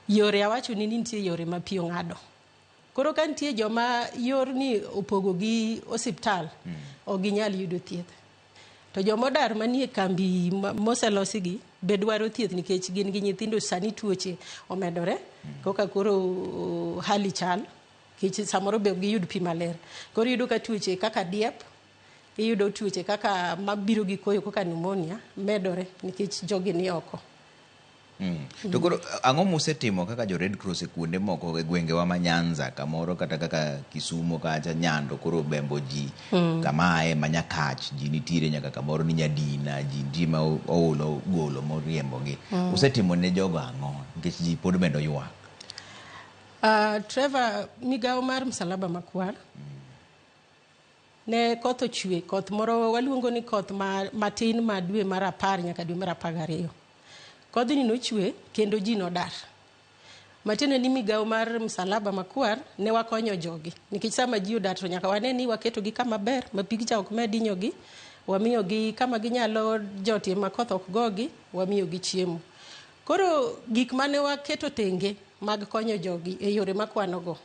Yore awacho ni nitie yore ma pi ong'ado. Koro ka nitie joma yor ni opogo gi osiptal, ok ginyal yudo thieth. To jomodar manie kambi moselosi gi be dwaro thieth nikech gin gi nyithindo, sani tuoche omedore, koka koro hali chal, kich samoro be giyud pi maler. Koro yudo ka tuoche kaka diep, iyudo tuoche kaka mabiro gi koyo koka pneumonia medore nikech jogi ni oko. To koro ang'o musetimo kaka jo Red Cross e kuonde moko e gwengewa ma Nyanza kamoro kata kaka Kisumo kacha Nyando koro bembo ji kamae Manyakach ji nitiere nyaka kamoro ni Nyadina ji ma olo golo moriembo gi usetimo ne jogo ang'o nikech ji pod medo ywak. Trevor, migawo mar Msalaba Makwar ne koth ochwe, koth moro waluongo ni koth matin ma dwe mar 10 nyaka dwe mar 12. Kodhni nochwe kendo ji nodar. Matiende ni migawo mar Msalaba Makwar ne wakonyo jogi. Nikech sama ji odar to nyaka wane ni waketogi kama ber, ma pigcha ok medinyogi, wamiyogi kama ginyalo jotie ma koth ok gogi, wamiyogi chiemo. Koro gik mane waketo tenge mag konyo jogi e yore makwanogo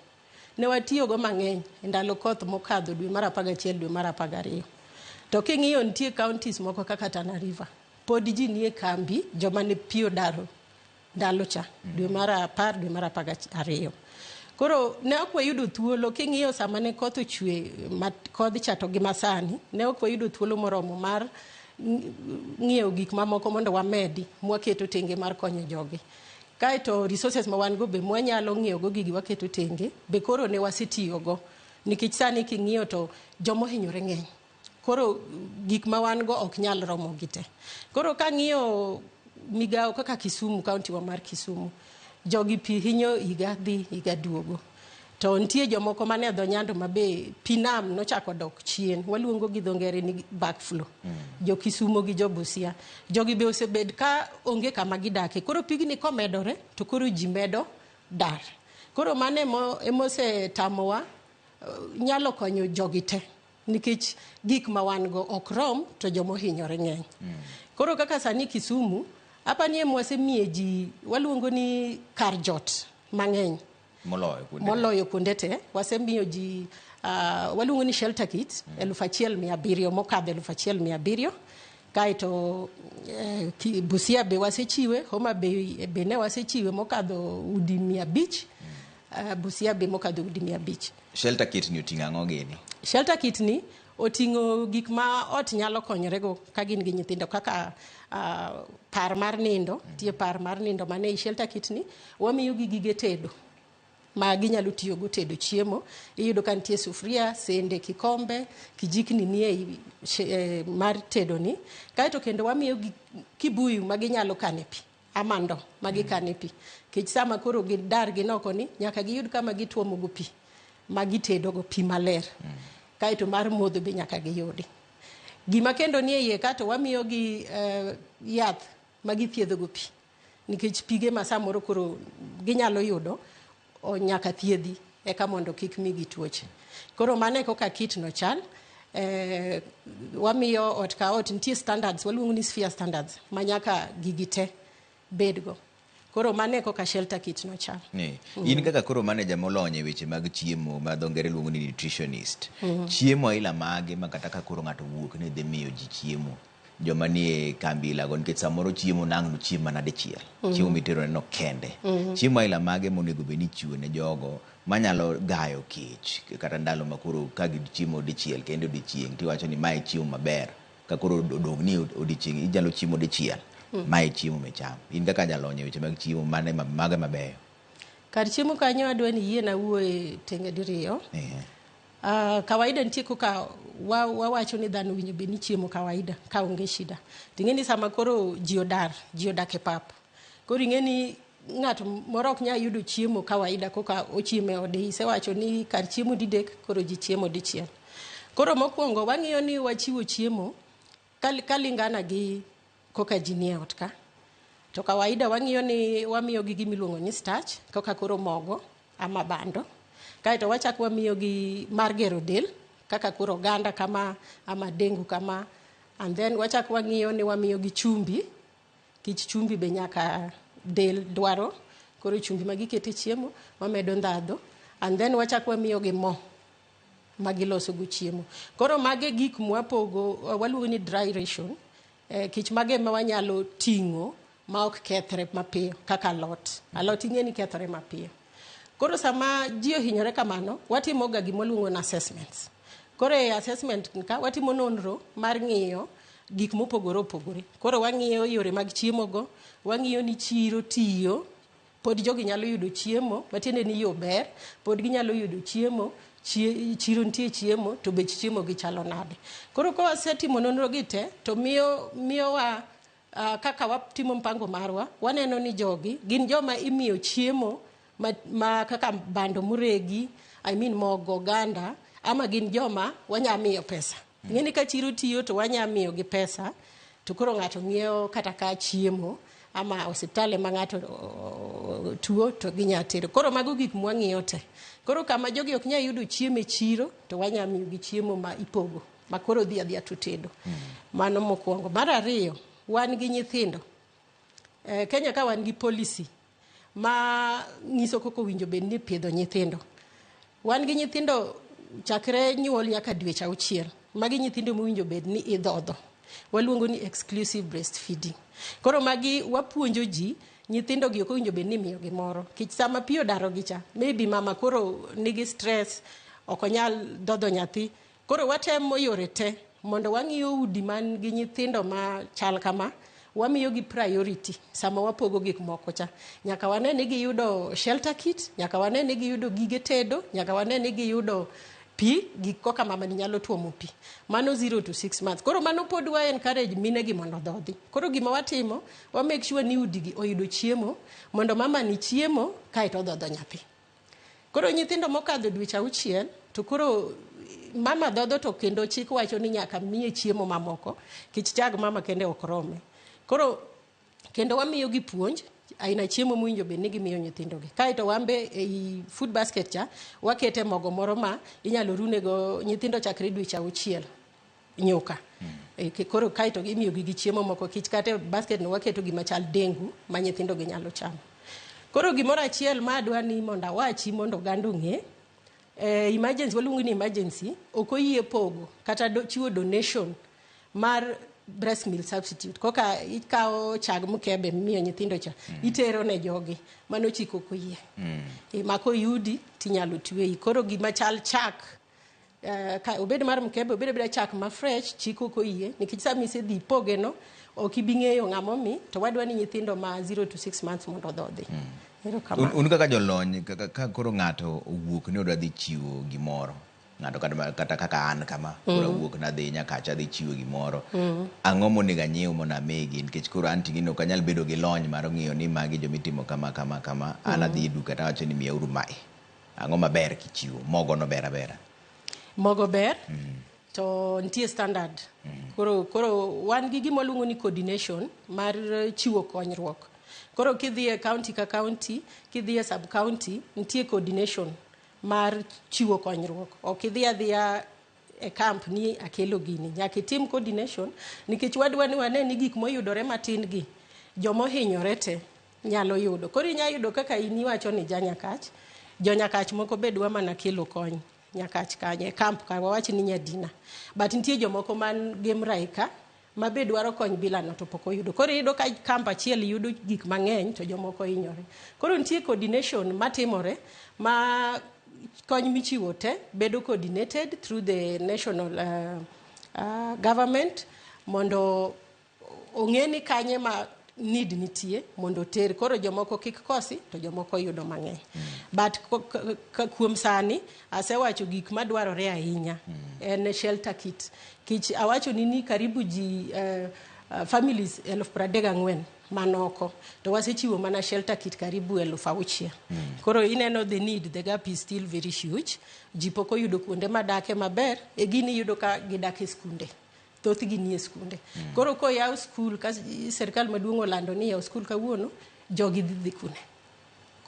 ne watiyogo mang'eny e ndalo koth mokadho dwe mar 11 dwe mar 12. To king'iyo nitie counties moko kaka Tana River, pod ji nie kambi joma ne pio daro ndalo cha dwe mar 10 dwe mar 12. Koro ne ok wayudo thuolo king'iyo sama ne koth ochwe kodh cha to gi masani ne ok wayudo thuolo moromo mar ng'iyo gik mamoko mondo wamedi mwaketo tenge mar konyo jogi. Kaito resources ma wan go be mwanyalo ng'iyo go gigi waketo tenge be koro ne wasetiyo go nikech sani king'iyo to jomo hinyore ng'eny. Koro gik ma wan go ok nyal romo gite. Koro ka ng'iyo migawo kaka Kisumu, kaunti wa mar Kisumu, jogi pi hinyo higa dhi higa duogo. To nitie jomoko mane dho Nyando mabe pinam nochako dok chien, waluongo gi dho ngere ni backflow. Jo Kisumo gi jo Busia. Jogi be osebed ka onge kama gidake. Koro pigni komedore to koro ji medo dar. Koro mane emose tamowa nyalo konyo jogi te. Nikech gik ma wan go ok rom to jomo hinyore ng'eny. Koro kaka sani Kisumu, apa nie mwasemiye ji waluongo ni kar jot mang'eny. Moloyo kuonde te. Wasemiyo ji waluongo ni shelter kit 1,700 mokadho 1,700. Kaito Busia be wasechiwe, Homa Bay be ne wasechiwe mokadho udi 500. Busia be mokadho udi 500. Shelter kit ni oting'o ang'o gini? Shelter kit ni oting'o gik ma ot nyalo konyorego ka gin gi nyithindo kaka par mar nindo, tie par mar nindo mane shelter kit ni wamiyo gi gige tedo ma ginyalo tiyo go tedo chiemo. Iyudo ka nitie sufria, sende, kikombe, kijikni nie mar tedo ni. Kaito kendo wamiyo gi kibuyu ma ginyalo kane pi, amando ma gikane pi. Kech sama koro gidar ginoko ni nyaka giyud kama gituomo go pi ma gitedo go pi maler. Kaito mar modho be nyaka giyudi. Gima kendo nie iye kato wamiyo gi yath ma githiedho go pi. Nikech pige ma samoro koro ginyalo yudo nyaka thiedhi eka mondo kik migi tuoche. Koro mane koka kit no chal. Wamiyo ot ka ot nitie standards, waluongo ni sphere standards ma nyaka gigite bedgo. Koro mane koka shelter kit no chal. In kaka koro manager molony e weche mag chiemo ma dho ngere luongo ni nutritionist. Chiemo aila mage ma kata ka koro ng'ato wuok ne dhi miyo ji chiemo. Joma nie kambi lago nikech samoro chiemo nang'no chiemo mana dichiel. Chiemo mitero no kende. Chiemo aila mage monego be ni chiwo ne jogo manyalo gayo kech kata ndalo makoro ka gichiemo dichiel kendo dichieng tiwacho ni mae chiemo maber ka koro odong ni odichieng ijalo chiemo dichiel. Mae chiemo mecham. In kaka jalonye weche mag chiemo mane mage mabeyo. Kar chiemo kanyo adwa ni yie na wuoye tenge diriyo. Kawaida nitie koka wawacho ni dhano winjo be ni chiemo kawaida ka onge shida. Ting'eni sama koro ji odak e pap. Koro ing'eni ng'ato moro ok nyal yudo chiemo kawaida koka ochiemo e ode. Isewacho ni kar chiemo didek koro ji chiemo dichiel. Koro mokwongo wang'iyo ni wachiwo chiemo kalingana gi koka ji nie ot ka. To kawaida wang'iyo ni wamiyo gi gimiluongo ni starch koka koro mogo ama bando. Kaito wachak wamiyo gi mar gero del kaka koro ganda kama ama dengu kama. And then wachak wang'iyo ni wamiyo gi chumbi. Kich chumbi be nyaka del dwaro. Koro chumbi magikete chiemo wamedo ndhadho. And then wachak wamiyo gi mo magiloso go chiemo. Koro mage gik mwapogo waluongo ni dry ration. Kich mage ma wanyalo ting'o ma ok kethre mapiyo kaka alot. Alot ing'eni kethre mapiyo. Koro sama ji ohinyore kamano, watimo ga gima luongo ni assessments. Koro e assessment ka watimo nonro mar ng'iyo gik mopogore opogore. Koro wang'iyo yore mag chiemo go, wang'iyo ni chiro tiyo, pod jogi nyalo yudo chiemo, matiende ni yo ber, pod ginyalo yudo chiemo, chiro nitie chiemo, to bech chiemo gi chalo nade. Koro ka wasetimo nonro gi te, to miyowa kaka watimo mpango marwa, waneno ni jogi gin joma imiyo chiemo ma kaka bando muregi, mogo, oganda, ama gin joma wanyamiyo pesa. Ng'eni ka chiro tiyo to wanyamiyo gi pesa, to koro ng'ato ng'iewo kata ka chiemo, ama osiptale ma ng'ato tuo to ginyatero. Koro mago gik mwang'iyo te. Koro kama jogi ok nyal yudo chiemo e chiro, to wanyamiyo gi chiemo ma ipogo, ma koro dhi adhiya to tedo. Mano mokwongo. Mar ariyo, wan gi nyithindo. Kenya ka wan gi policy ma nyiso koko winjo bed ni pidho nyithindo. Wan gi nyithindo chakre nyuol nyaka dweche 6. Magi nyithindo mowinjo bed ni idhodho. Waluongo ni exclusive breastfeeding. Koro magi wapuonjo ji, nyithindo gi ok owinjo bed ni miyo gimoro. Kich sama pi odaro gi cha, maybe mama koro nigi stress, ok onyal dhodho nyathi. Koro watemo yore te mondo wang'iyo udi man gi nyithindo ma chal kama, wamiyo gi priority sama wapogo gik moko cha. Nyaka wane ni giyudo shelter kit, nyaka wane ni giyudo gige tedo, nyaka wane ni giyudo pi, gik koka mama ni nyalo tuomo pi. Mano 0 to 6 months. Koro mano pod wa encourage mine gi mondo dhodhi. Koro gima watimo, wa make sure ni udi gi oyudo chiemo, mondo mama ni chiemo, kaeto dhodho nyathi. Koro nyithindo mokadho dweche 6, to koro mama dhodho to kendo chik wacho ni nyaka miye chiemo mamoko, kich chag mama kende ok rome. Koro kendo wamiyo gi puonj aina chiemo mwinjo bed ni gimiyo nyithindo gi. Kaeto wambe ei food basket cha wakete mogo moro ma inyalo runego nyithindo chakre dweche 6 nyuka. Koro kaeto imiyo gi chiemo moko, kich kate basket no waketo gima chal dengu ma nyithindo gi nyalo chamo. Koro gimoro achiel ma adwa ni mondo awachi mondo gando ng'e, emergency, waluongo ni emergency, ok oyie pogo kata chiwo donation mar breast milk substitute. Koka ikawo chag mkebe miyo nyithindo cha, itero ne jogi, mano chik ok oyie. Mako yudi tinyalo tuweyi. Koro gima chal chak, obed mar mkebe, obed chak ma fresh, chik ok oyie, nikech sami isedhi poge no, ok ibi ng'eyo ng'amo mi, to wadwa ni nyithindo ma 0 to 6 months mondo dhodhi. Un kaka jolony, ka koro ng'ato owuok ni odwa dhi chiwo gimoro, ng'ato kata kaka an kama, koro owuok na dhi nyaka cha dhi chiwo gimoro, ang'o monego anyiew mondo amigi, nikech koro an ting'ino ok anyal bedo gi lony mar ng'iyo ni magi jomitimo kama, an adhi e duka tawacho ni miyauru mae. Ang'o maber kichiwo? Mogo no ber abera? Mogo ber, to nitie standard. Koro wan gi gima luongo ni coordination mar chiwo konyruok. Koro kidhi e county ka county, kidhi e sub county, nitie coordination mar chiwo konyruok. Ok idhi adhiya e camp ni akelo gini. Nyaka itim coordination, nikech wadwa ni wane ni gik moyudore matin gi, jomo hinyore te nyalo yudo. Koro inya yudo kaka ini wacho ni janyakach, jonyakach moko bedwa mana kelo kony nyakach kanye, camp ka wawachi ni nyadina. But nitie jomoko man Gemraika, ma be dwaro kony bila no to poko yudo. Koro yudo ka camp achiel yudo gik mang'eny to jomoko hinyore. Koro nitie coordination matimore ma kony michiwo te bedo coordinated through the national government mondo ong'eni kanye ma need nitie mondo ter. Koro jomoko kik kosi to jomoko yudo mang'eny. But kuom sani asewacho gik madwarore ahinya en shelter kit. Kich awacho ni karibu ji families 34,000 manoko, to wasechiwo mana shelter kit karibu 6,000. Koro ineno the need, the gap is still very huge. Ji poko yudo kuonde madake maber, e gini yudo ka gidake skunde. Thoth gi nie skunde. Koro ko yaw skul, ka serikal maduong' olando ni yaw skul kawuono, jogi dhi kune.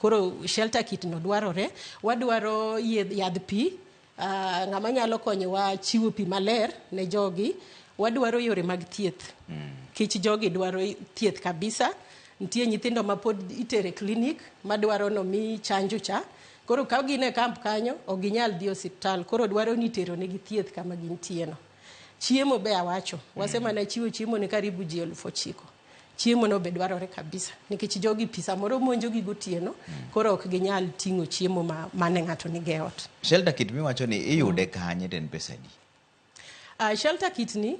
Koro shelter kit no dwarore, wadwaro yadh pi, ng'ama nyalo konyowa chiwo pi maler ne jogi, wadwaro yore mag thieth. Kich jogi dwaro thieth kabisa. Nitie nyithindo ma pod itere klinik madwaro no mi chanjo cha. Koro ka gine camp kanyo, ok ginyal dhi osiptal. Koro dwaro ni tero ne gi thieth kama gintie no. Chiemo be awacho, wasema na chiemo ni karibu ji 9,000. Chiemo no be dwarore kabisa. Nikech jogi pisa moro monjo gi gotieno, koro ok ginyal ting'o chiemo mane ng'ato ni geot. Shelter kit miwacho ni iyude kanye ten pesa di? Shelter kit ni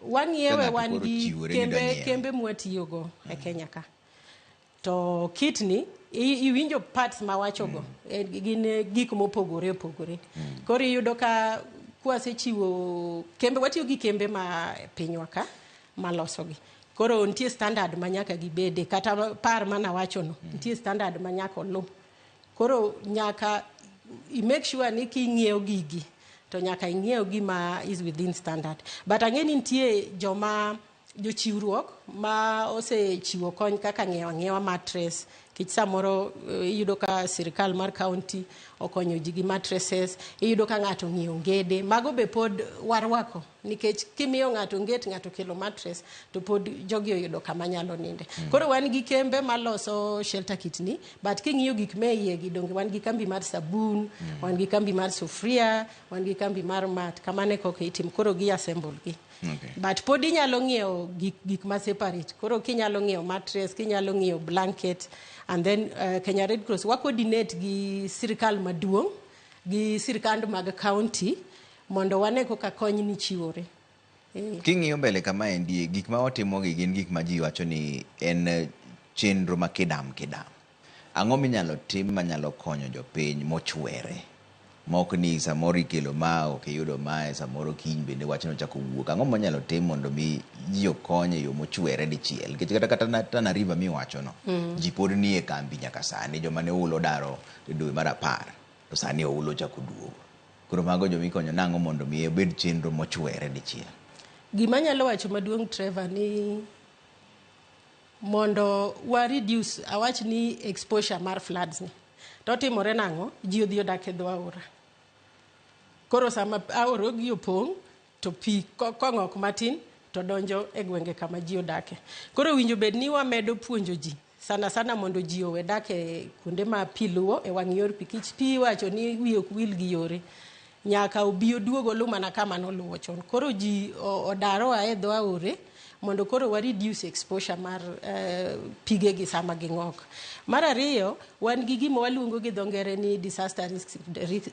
wang'iewe wan gi kembe mwatiyogo e Kenya ka. To kitni iwinjo parts ma wachogo gin gik mopogore opogore. Koro iyudo ka kwasechiwo kembe, watiyo gi kembe ma pinywa ka malosogi. Koro nitie standard ma nyaka gibede, kata par mana wachono nitie standard ma nyaka olu. Koro nyaka make sure ni king'iewo gigi to nyaka ing'iew gima is within standard. But ang'eni nitie jochiwruok ma osechiwo kony kaka ng'iewa mattress. Kich samoro iyudo ka sirikal mar county okonyo ji gi mattresses, iyudo ka ng'ato ng'iewo ngede, mago be pod warwako nikech kimiyo ng'ato nget, ng'ato kelo mattress to pod jogi oyudo kama nyalo ninde. Koro wan gi kembe maloso shelter kit ni, but king'iyo gik me iye gi donge wan gi kambi mar sabun, wan gi kambi mar sufria, wan gi kambi mar mat, kamane koke itim, koro gi assemble gi. But pod inyalo ng'iewo gik ma separate. Koro kinyalo ng'iewo mattress, kinyalo ng'iewo blanket, and then Kenya Red Cross wa coordinate gi sirikal maduong' gi sirikand mag county mondo wane koka kony ni chiwore. King'iyo mbele kama endi, gik ma otimo gi gin gik ma ji wacho ni en chenro ma kidam. Ang'o minyalo tim manyalo konyo jopiny mochwere? Mok ni samoro ikelo ma ok iyudo mae, samoro kiny bende wachno chako wuok. Ang'o manyalo tim mondo mi ji okony e yo mochwere dichiel? Nikech kata Tana River miwachono, ji pod nie kambi nyaka sani, joma ne ulo daro dwe mar 10 to sani oulo chako duogo. Koro mago joma ikonyo nang'o mondo mi ebed chenro mochwere dichiel? Gima nyalo wacho maduong' Trevor ni mondo wa reduce awach ni exposure mar floods ni. To timore nang'o? Ji odhi odak e dho aora. Koro sama aora gi opong' to pi kong'ok matin to donjo e gwenge kama ji odake. Koro winjo bed ni wamedo puonjo ji sana mondo ji owe dak e kuonde ma pi luwo e wang' yor pi. Kich pi wacho ni wi ok wil gi yore, nyaka obi oduogo lu mana kama noluwo chon. Koro ji odaro e dho aore mondo koro wa reduce exposure mar pige gi sama ging'ok. Mar ariyo, wan gi gima waluongo gi dho ngere ni disaster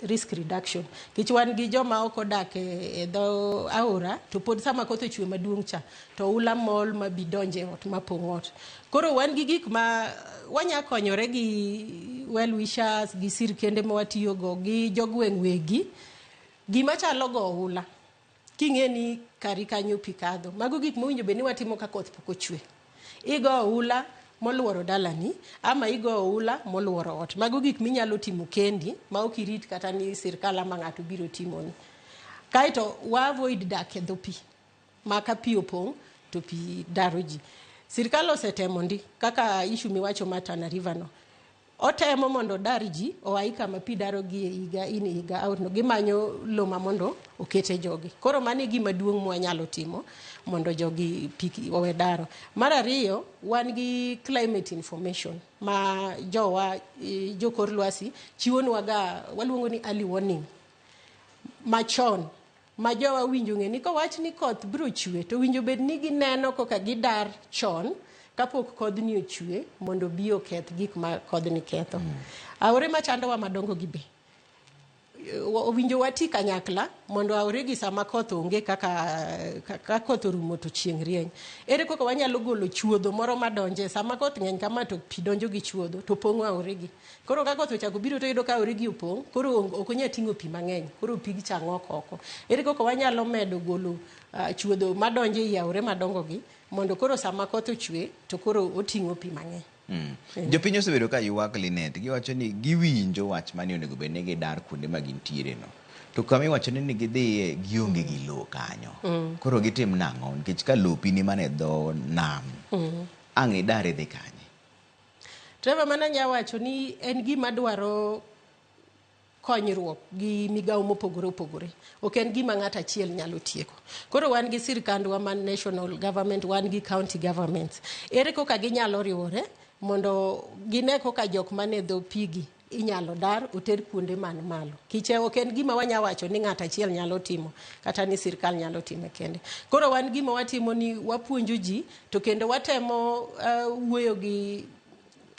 risk reduction. Kich wan gi joma ok odak e dho aora to pod sama koth ochwe maduong' cha to ula mol ma bi donje ot mapong' ot. Koro wan gi gik ma wanya konyore gi well wishers, gi sirkende ma watiyogo, gi jogweng' wegi, gima chalo go ula. King'eni kari kanyo pi kadho. Mago gik mowinjo be ni watimo ka koth pok ochwe. Igo ula moluoro dalani, ama igo ula moluoro ot. Mago gik minyalo timo kendi ma ok irit kata ni sirkal ama ng'ato biro timoni. Kaito wa avoid dak e dho pi. Maka pi opong' to pi daro ji. Sirkal osetemo ndi kaka issue miwacho ma Tana River no. Otemo mondo dar ji oai kama pi daro gi e higa out no, gimanyo loma mondo okete jogi. Koro mani gima duong' mwanyalo timo mondo jogi pi owe daro. Mar ariyo, wan gi climate information ma jokor lwasi chiwonwa ga, waluongo ni early warning machon, ma jowa winjo ng'e ni kowach ni koth biro chwe to winjo bed ni gineno koka gidar chon kapok kodhni ochwe mondo bi oketh gik ma kodhni ketho. Aore machandowa madongo gi be owinjo wati kanyakla mondo aore gi sama koth onge kaka koth orumo to chieng' rieny. Ere koko wanyalo golo chuodho moro madonje sama koth ng'eny kama to pi donjo gi chuodho to pong'o aore gi. Koro ka koth ochako biro to yudo ka aore gi opong', koro ok onya ting'o pi mang'eny, koro pig cha ng'ok oko. Ere koko wanyalo medo golo chuodho madonje i aore madongo gi mondo koro sama koth ochwe to koro oting'o pi mang'eny. Jopiny osebedo ka ywak Linet, giwacho ni giwinjo wach mani onego bed ni gidar kuonde ma gintiere no. To kama iwacho ni gidhiye gionge gi lowo kanyo. Koro gitim nang'o nikech ka lopi ni mane dho nam. Ang' idare dhi kanye. Trevor, mana nya wacho ni en gima dwaro konyruok gi migawo mopogore opogore. Ok en gima ng'ato achiel nyalo tieko. Koro wan gi sirkandwa man national government, wan gi county governments. Ere koka ginyalo riwore mondo gine koka jok mane dho pigi inyalo dar oter kuonde man malo. Kiche ok en gima wanya wacho ni ng'ato achiel nyalo timo kata ni sirkal nyalo time kende. Koro wan gima watimo ni wapuonjo ji to kendo watemo wuoyo gi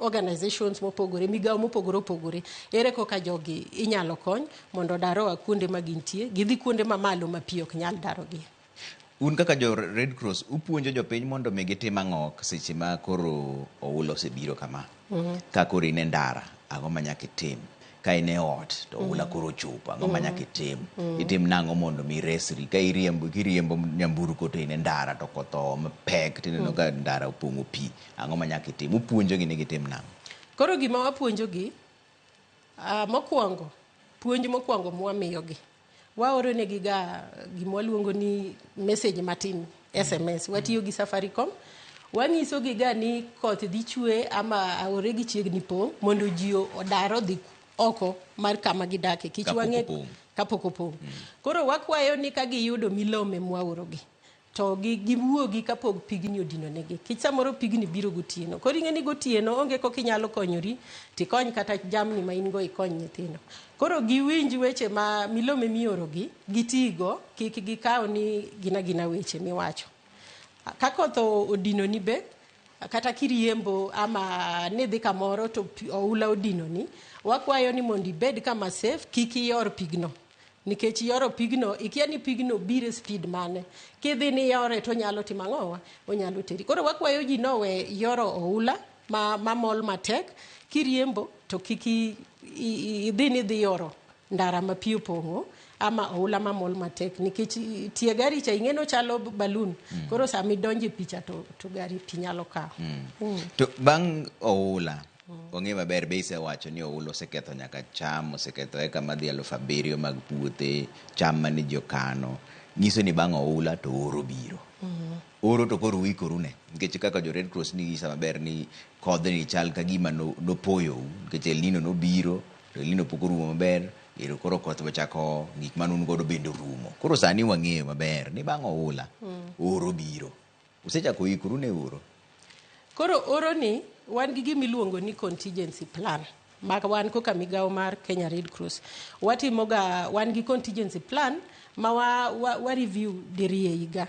organizations mopogore, migawo mopogore opogore. Ere koka jogi inyalo kony mondo daro kuonde ma gintie, gidhi kuonde ma malo ma pi ok nyal darogi. Un kaka jo Red Cross upuonjo jopiny mondo mi gitim ang'o seche ma koro oula osebiro kama. Ka koro in e ndara, ang'o ma nyaka itim? Ka in e ot to oula koro ochopo, ang'o ma nyaka itim? Itim nang'o mondo mi resri? Ka kiriembo nyamburko to in e ndara to koth mapek tineno ka ndara opong'o pi, ang'o ma nyaka itim? Upuonjogi ni gitim nang'o? Koro gima wapuonjogi, mokwongo, puonj mokwongo mwamiyogi, waoro negi ga gima waluongo ni message matin, SMS. Watiyo gi Safaricom. Wang'isogi ga ni koth dhi chwe ama aore gi chiegni pong' mondo ji odar odhi oko mar kama gidake. Kich wang'e kapok opong'. Koro wakwayo ni ka giyudo milome mwaorogi, to giwuogi kapok pigni odino negi. Kich samoro pigni biro gotieno. Koro ing'e ni gotieno onge kok inyalo konyori, tikony kata jamni ma in go ikony nyithindo. Koro giwinj weche ma milome miorogi, gitigo, kik gikaw ni gina weche miwacho. Ka koth odino ni be, kata kiriembo ama nidhi kamoro to oula odino ni, wakwayo ni mondo ibed kama safe, kik iyor pigno. Nikech yoro pigno, ikia ni pigno bire speed mane. Kidhi ni yore to nyalo timo ang'owa, onyalo teri. Koro wakwayo ji nowe yoro oula ma mol matek, kiriembo to kiki idhi yoro ndara ma pi opong'o ama oula ma mol matek. Nikech tie gari cha ing'eno chalo balloon. Koro sami donje picha to gari pi nyalo kawo. To bang' oula, ong'e maber be isewacho ni oula oseketho nyaka cham, oseketho eka madhi 7,000 mag puothe, cham mane ji okano. Nyiso ni bang' oula to oro biro. Oro to koro uikoru ne. Nikech kaka jo Red Cross ni isa maber ni kodhni chal ka gima nopoyou. Nikech El Nino nobiro, to El Nino pok orumo maber, ero koro koth wachako gik manun godo bende rumo. Koro sani wang'eyo maber ni bang' oula, oro biro. Usechako uikoru ne oro? Koro oro ni, wan gi gimiluongo ni contingency plan. Maka wan koka migawo mar Kenya Red Cross. Watimoga, wan gi contingency plan ma wa review dirie higa.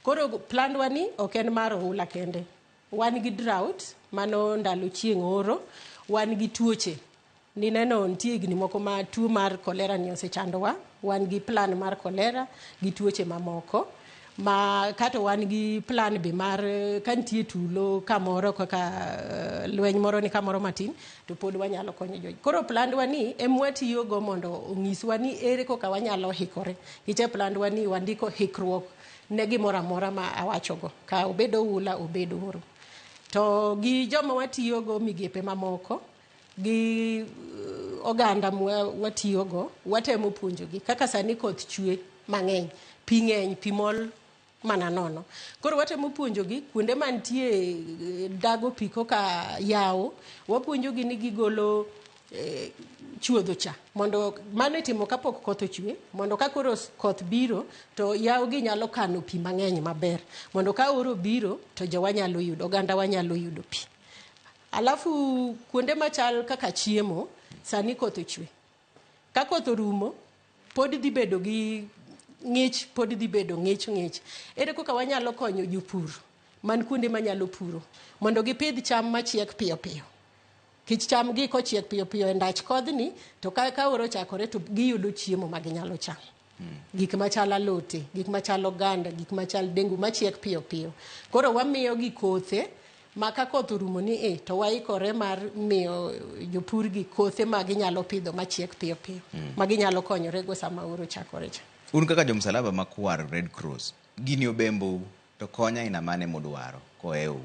Koro plan wani ok en mar oula kende. Wan gi drought, mano ndalo chieng' oro. Wan gi tuoche. Ni neno nitie gini moko ma tuo mar kolera ni osechandowa. Wan gi plan mar kolera, gi tuoche mamoko. Ma kato wan gi plan be mar kantie tulo kamoro kaka lweny moro ni kamoro matin to pod wanyalo konyo joji. Koro plan wani emwatiyo go mondo onyiswa ni ere koka wanyalo hikore. Iche plan wani wandiko hikruok ne gimoro amora ma awacho go. Ka obedo ula obedo oro. To gi joma watiyo go migepe mamoko gi oganda watiyo go watemo puonjogi kaka sani koth chwe mang'eny, pi ng'eny, pi mol mana nono. Koro watemo puonjogi kuonde mantie dago pi koka yawo, wapuonjogi ni gigolo chuodho cha mondo mano itimo kapok koth ochwe, mondo ka koro koth biro to yawo gi nyalo kano pi mang'eny maber, mondo ka oro biro to jowa nyalo yudo, oganda wanyalo yudo pi. Alafu kuonde machal kaka chiemo, sani koth ochwe. Ka koth orumo, pod dhi bedo gi ng'ich, pod dhi bedo ng'ich. Ere koka wanyalo konyo jopur man kuonde manyalo puro mondo gipidh cham machiek piyo piyo. Kich cham gi kochiek piyo piyo e ndach kodhni, to ka oro chakore to giyudo chiemo ma ginyalo chamo. Gik machalo alote, gik machalo oganda, gik machalo dengu machiek piyo piyo. Koro wamiyo gi kothe ma ka koth orumo ni to waikore mar miyo jopur gi kothe ma ginyalo pidho machiek piyo piyo, ma ginyalo konyore go sama oro chakore cha. Un kaka jo msalaba makwar Red Cross, gini obembo to konya ina mane modwaro koeu?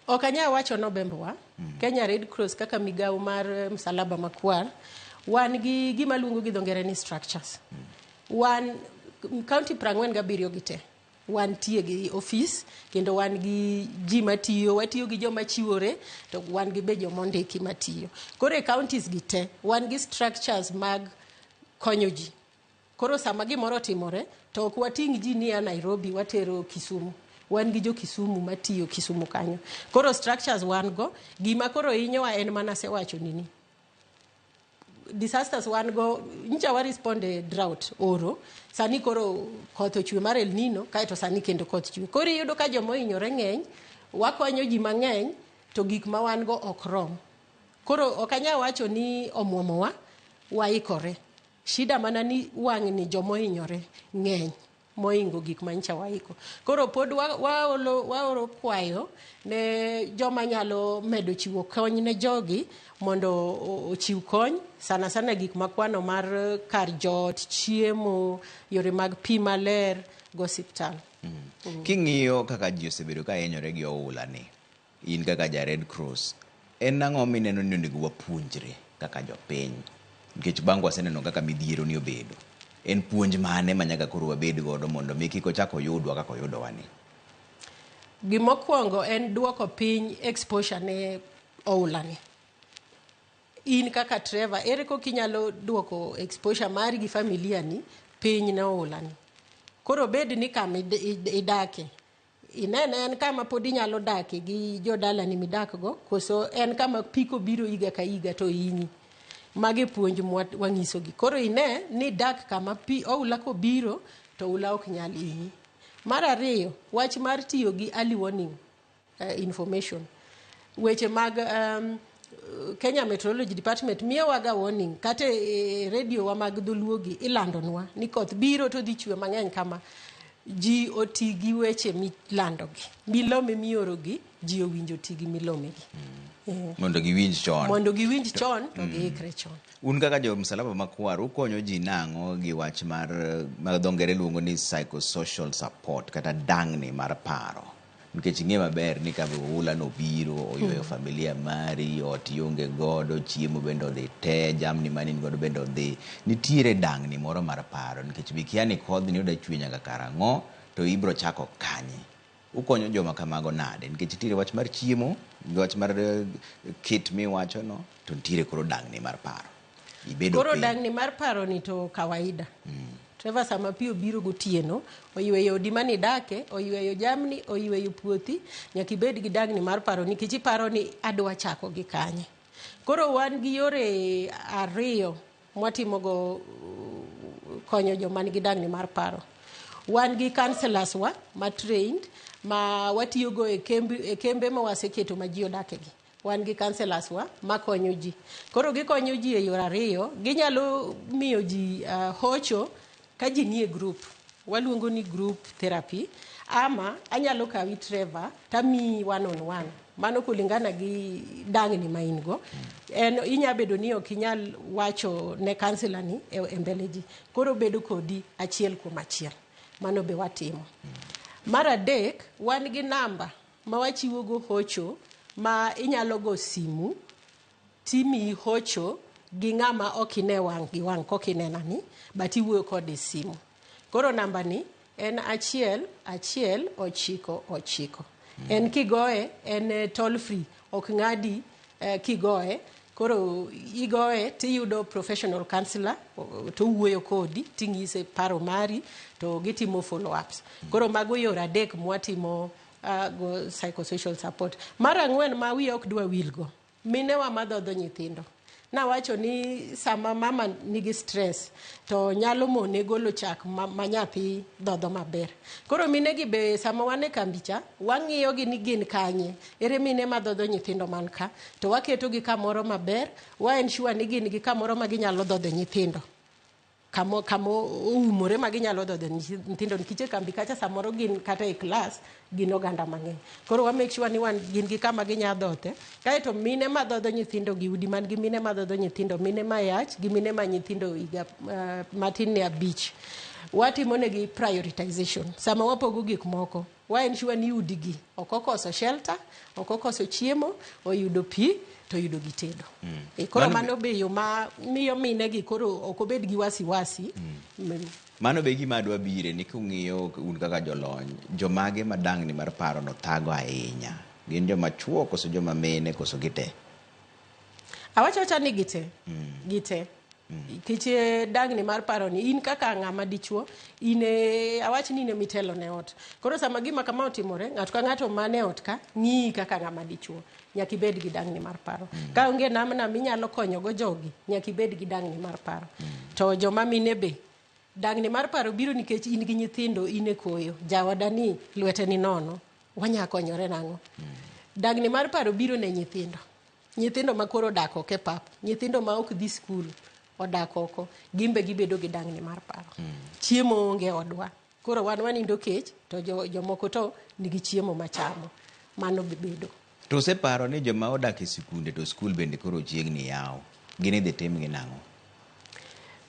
Ok anya wacho no bembowa. Kenya Red Cross kaka migawo mar msalaba makwar, wan gi gima luongo gi dhongere ni structures. Wan county 47 gite. Wan tie gi office, kendo wan gi ji matiyo, watiyo gi joma chiwore, to wan gi be joma ondiki matiyo. Koro e counties gite, wan gi structures mag konyo ji. Koro sama gimoro timore, to ok wating' ji ni a Nairobi watero Kisumu. Wan gi jo Kisumu matiyo Kisumu kanyo. Koro structures wan go, gima koro inyowa en mana sewacho nini. Disasters wan go, ncha wa responde drought, oro. Sani koro koth ochwe mar El Nino, kaeto sani kendo koth chwe. Koro iyudo ka jomo inyore ng'eny, wakonyo ji mang'eny, to gik ma wan go ok rom. Koro ok anya wacho ni omuomowa, waikore. Shida mana ni wang' ni jomo inyore ng'eny moingo gik manyicha waiko. Koro pod waoro kwayo ne joma nyalo medo chiwo kony ne jogi mondo ochiw kony sana sana gik makwano mar kar jot, chiemo, yore mag pi maler, go osiptal. King'iyo kaka ji osebedo ka hinyore gi oula ni, in kaka ja Red Cross, en ang'o mineno ni onego wapuonjre kaka jopiny? Nikech bang' waseneno kaka midhiero ni obedo, en puonj mane ma nyaka koro wabed godo mondo mi kik ochak oyudwa kaka oyudowa ni? Gimokwongo en duoko piny exposure ne oula ni. In kaka Trevor, ere kok inyalo duoko exposure mari gi familia ni piny ne oula ni? Koro bed ni kama idake, inene en kama pod inyalo dake gi jodala ni midakgo, koso en kama piko biro iga ka iga to inyi. Mage puonj wang'isogi. Koro ine ni dak kama pi oula ko biro to oula ok nyal inyi. Mar ariyo, wach mar tiyo gi early warning information. Weche mag Kenya Meteorology Department miyo waga warning, kata radio wa mag dholuogi ilandonwa ni koth biro to dhi chwe mang'eny kama. Ji oti gi weche milandogi, milome miorogi, ji owinjo ti gi milome gi. Mondo giwinj chon. Mondo giwinj chon to giikre chon. Un kaka jo Msalaba Makwar ukonyo ji nang'o gi wach mar dho ngere luongo ni psychosocial support kata dang'ni mar paro? Nikech ing'e maber ni ka oula no biro oyweyo familia mari, ot ionge godo, chiemo bende odhi te, jamni mani godo bende odhi, nitiere dang'ni moro mar paro nikech bikia ni kodh ni oda chwe nyaka karang'o to ibro chako kanye. Ukonyo joma kamago nade? Nikech nitiere wach mar chiemo, wach mar kit miwacho no, to nitiere koro dang'ni mar paro. Koro dang'ni mar paro ni to kawaida. Trevor sama pi obiro gotieno, oyweyo odi mani dake, oyweyo jamni, oyweyo puothi, nyaka ibed gi dang'ni mar paro nikech iparo ni adwa chako gi kanye. Koro wan gi yore ariyo mwatimogo konyo joma nigi dang'ni mar paro. Wan gi counselors wa trained ma watiyogo e kembe ma waseketo ma ji odake gi. Wan gi counselors wa makonyo ji. Koro gikonyo ji e yore ariyo, ginyalo miyo ji hocho ka ji nie group, waluongo ni group therapy, ama anyalo kawi Trevor tami one on one. Mano kulingana gi dang'ni ma in go. Inya bedo ni ok inyal wacho ne counselor ni e mbele ji. Koro bedo kodi achiel kuom achiel. Mano be watimo. Mar adek, wan gi namba ma wachiwo go hocho ma inyalo go simu, timi hocho gi ng'ama ok ine wang' gi wang' kok inenani, but iwuoyo kode simu. Koro namba ni en 119. En kigoe, en toll free, ok ng'adi kigoe. Koro igoe tiyudo professional counselor to wuoyo kodi, ting'ise paro mari to gitimo follow ups. Koro mago yore adek mwatimo go psychosocial support. Mar ang'wen ma wiya ok dwa wilgo, minewa madhodho nyithindo. Nawacho ni sama mama nigi stress to nyalo mone golo chak ma nyathi dhodho maber. Koro mine gi be sama wane kambicha, wang'iyo gi ni gin kanye, ere mine madhodho nyithindo man ka, to waketo gi kamoro maber, wa ensure ni gin gi kamoro ma ginyalo dhodho nyithindo. Kamo umore ma ginyalo dhodho nyithindo, nikech kambi kacha samoro gin kata e class gin oganda mang'eny. Koro wa make sure ni gin gi kama ginya dhodhe. Kaeto mine ma dhodho nyithindo gi udi man gi mine ma dhodho nyithindo, mine ma yach gi mine ma nyithindo iga matin ne 5. Watimo negi prioritization. Sama wapogo gik moko, wa ensure ni udi gi okokoso shelter, okokoso chiemo, oyudo pi, to yudo gi tedo. Koro mano be yo ma miyo mine gi koro ok obed gi wasiwasi. Mano be gima adwa bire ni kung'iyo un kaka jolony, jomage madang'ni mar paro no thago ahinya. Gin joma chuo koso joma mene koso gite? Awacho ni gite. Gite. Kiche dang'ni mar paro ni in kaka ng'ama dichuo, awach ni ne mitelo ne ot. Koro sama gima kama otimore, ng'ato ka ng'ato mane ot ka ng'i kaka ng'ama dichuo. Nyaka ibed gi dang'ni mar paro. Ka onge namna minyalo konyo go jogi, nyaka ibed gi dang'ni mar paro. To joma mine be, dang'ni mar paro biro nikech in gi nyithindo, in e koyo. Jawadani lwete ni nono, wanya konyore nang'o. Dang'ni mar paro biro ne nyithindo. Nyithindo ma koro dak oko e pap, nyithindo ma ok dhi skul odak oko, gimbe gibedo gi dang'ni mar paro. Chiemo onge odwa, koro wan wanindo kech to jomoko to nigi chiemo machamo. Mano bedo. To oseparo ni joma odak e sikunde to skul bende koro chiegni yaw. Gini dhi tim gi nang'o?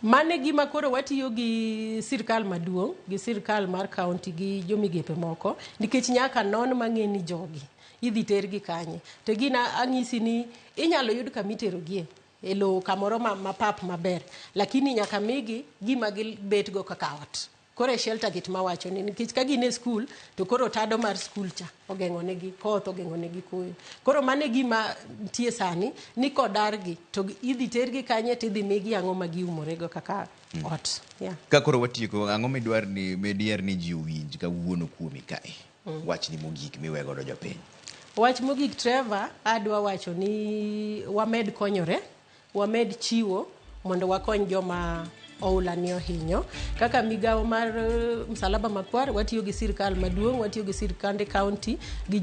Mane gima koro watiyo gi sirkal maduong', gi sirkal mar kaunti gi jomigepe moko, nikech nyaka non mang'eni jogi idhi tergi kanye. To gina ang'isi ni inyalo yud kamiterogie e lowo kamoro mapap maber, lakini nyaka migi gima gibet go kaka ot. Koro shelter git mawacho ni nikech ka gin e skul to koro tado mar skul cha ogeng'o negi koth, ogeng'o negi koyo. Koro mane gima tie sani ni kodargi to idhi tergi kanye to idhi migi ang'o ma giumorego kaka ot. Yeah. Ka koro watieko, ang'o midwar ni medier ni ji owinj kawuono kuomi kae? Wach ni mogik miwego do jopiny. Wach mogik Trevor, adwa wacho ni wamed konyore, wamed chiwo mondo wakony joma oula ni ohinyo. Kaka migawo mar Msalaba Makwar, watiyo gi sirkal maduong', watiyo gi sirkande county, gi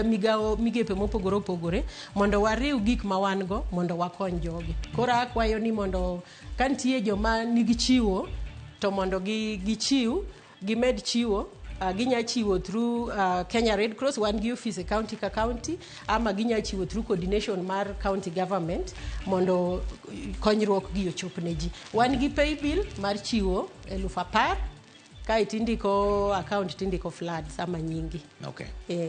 migawo migepe mopogore opogore, mondo wariw gik ma wan go, mondo wakony jogi. Koro akwayo ni mondo kantie joma nigi chiwo, to mondo gichiw, gimed chiwo, ginya chiwo through Kenya Red Cross, wan gi office e county ka county, ama ginya chiwo through coordination mar county government mondo konyruok gi ochop ne ji. Wan gi pay bill mar chiwo 10,000 ka itindiko account tindiko flood sama nyingi. Okay.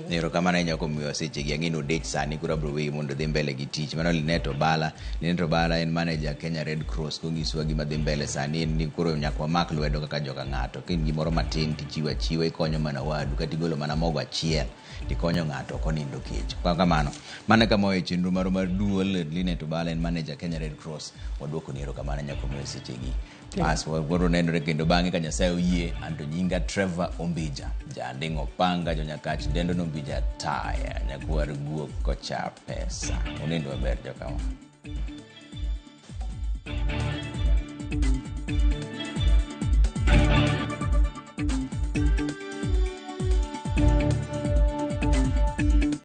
Nero kamana nyako miyo seche gi ang'ino date sani kura bro wi mondo dhi mbele gi tich. Mano Linet Obala en manager Kenya Red Cross ko ngiswa gima dhi mbele sani ni kuro nyako mak lwedo kaka joka ng'ato. Kin gimoro matin tichiwa ikonyo mana wadu kati golo mana mogo achiel tikonyo ng'ato konindo kech. Kwa kamano mana kama e chenro mar duol Linet Obala en manager Kenya Red Cross wadwoko nero kamana nyako miyo seche gi. Pas waboro nenore kendo bang'e ka Nyasaye oyie anto nyinga Trevor Ombija janding'o panga jonyakach dendo Ombija taya nyakwar guok kocha pesa unindo maber jokama.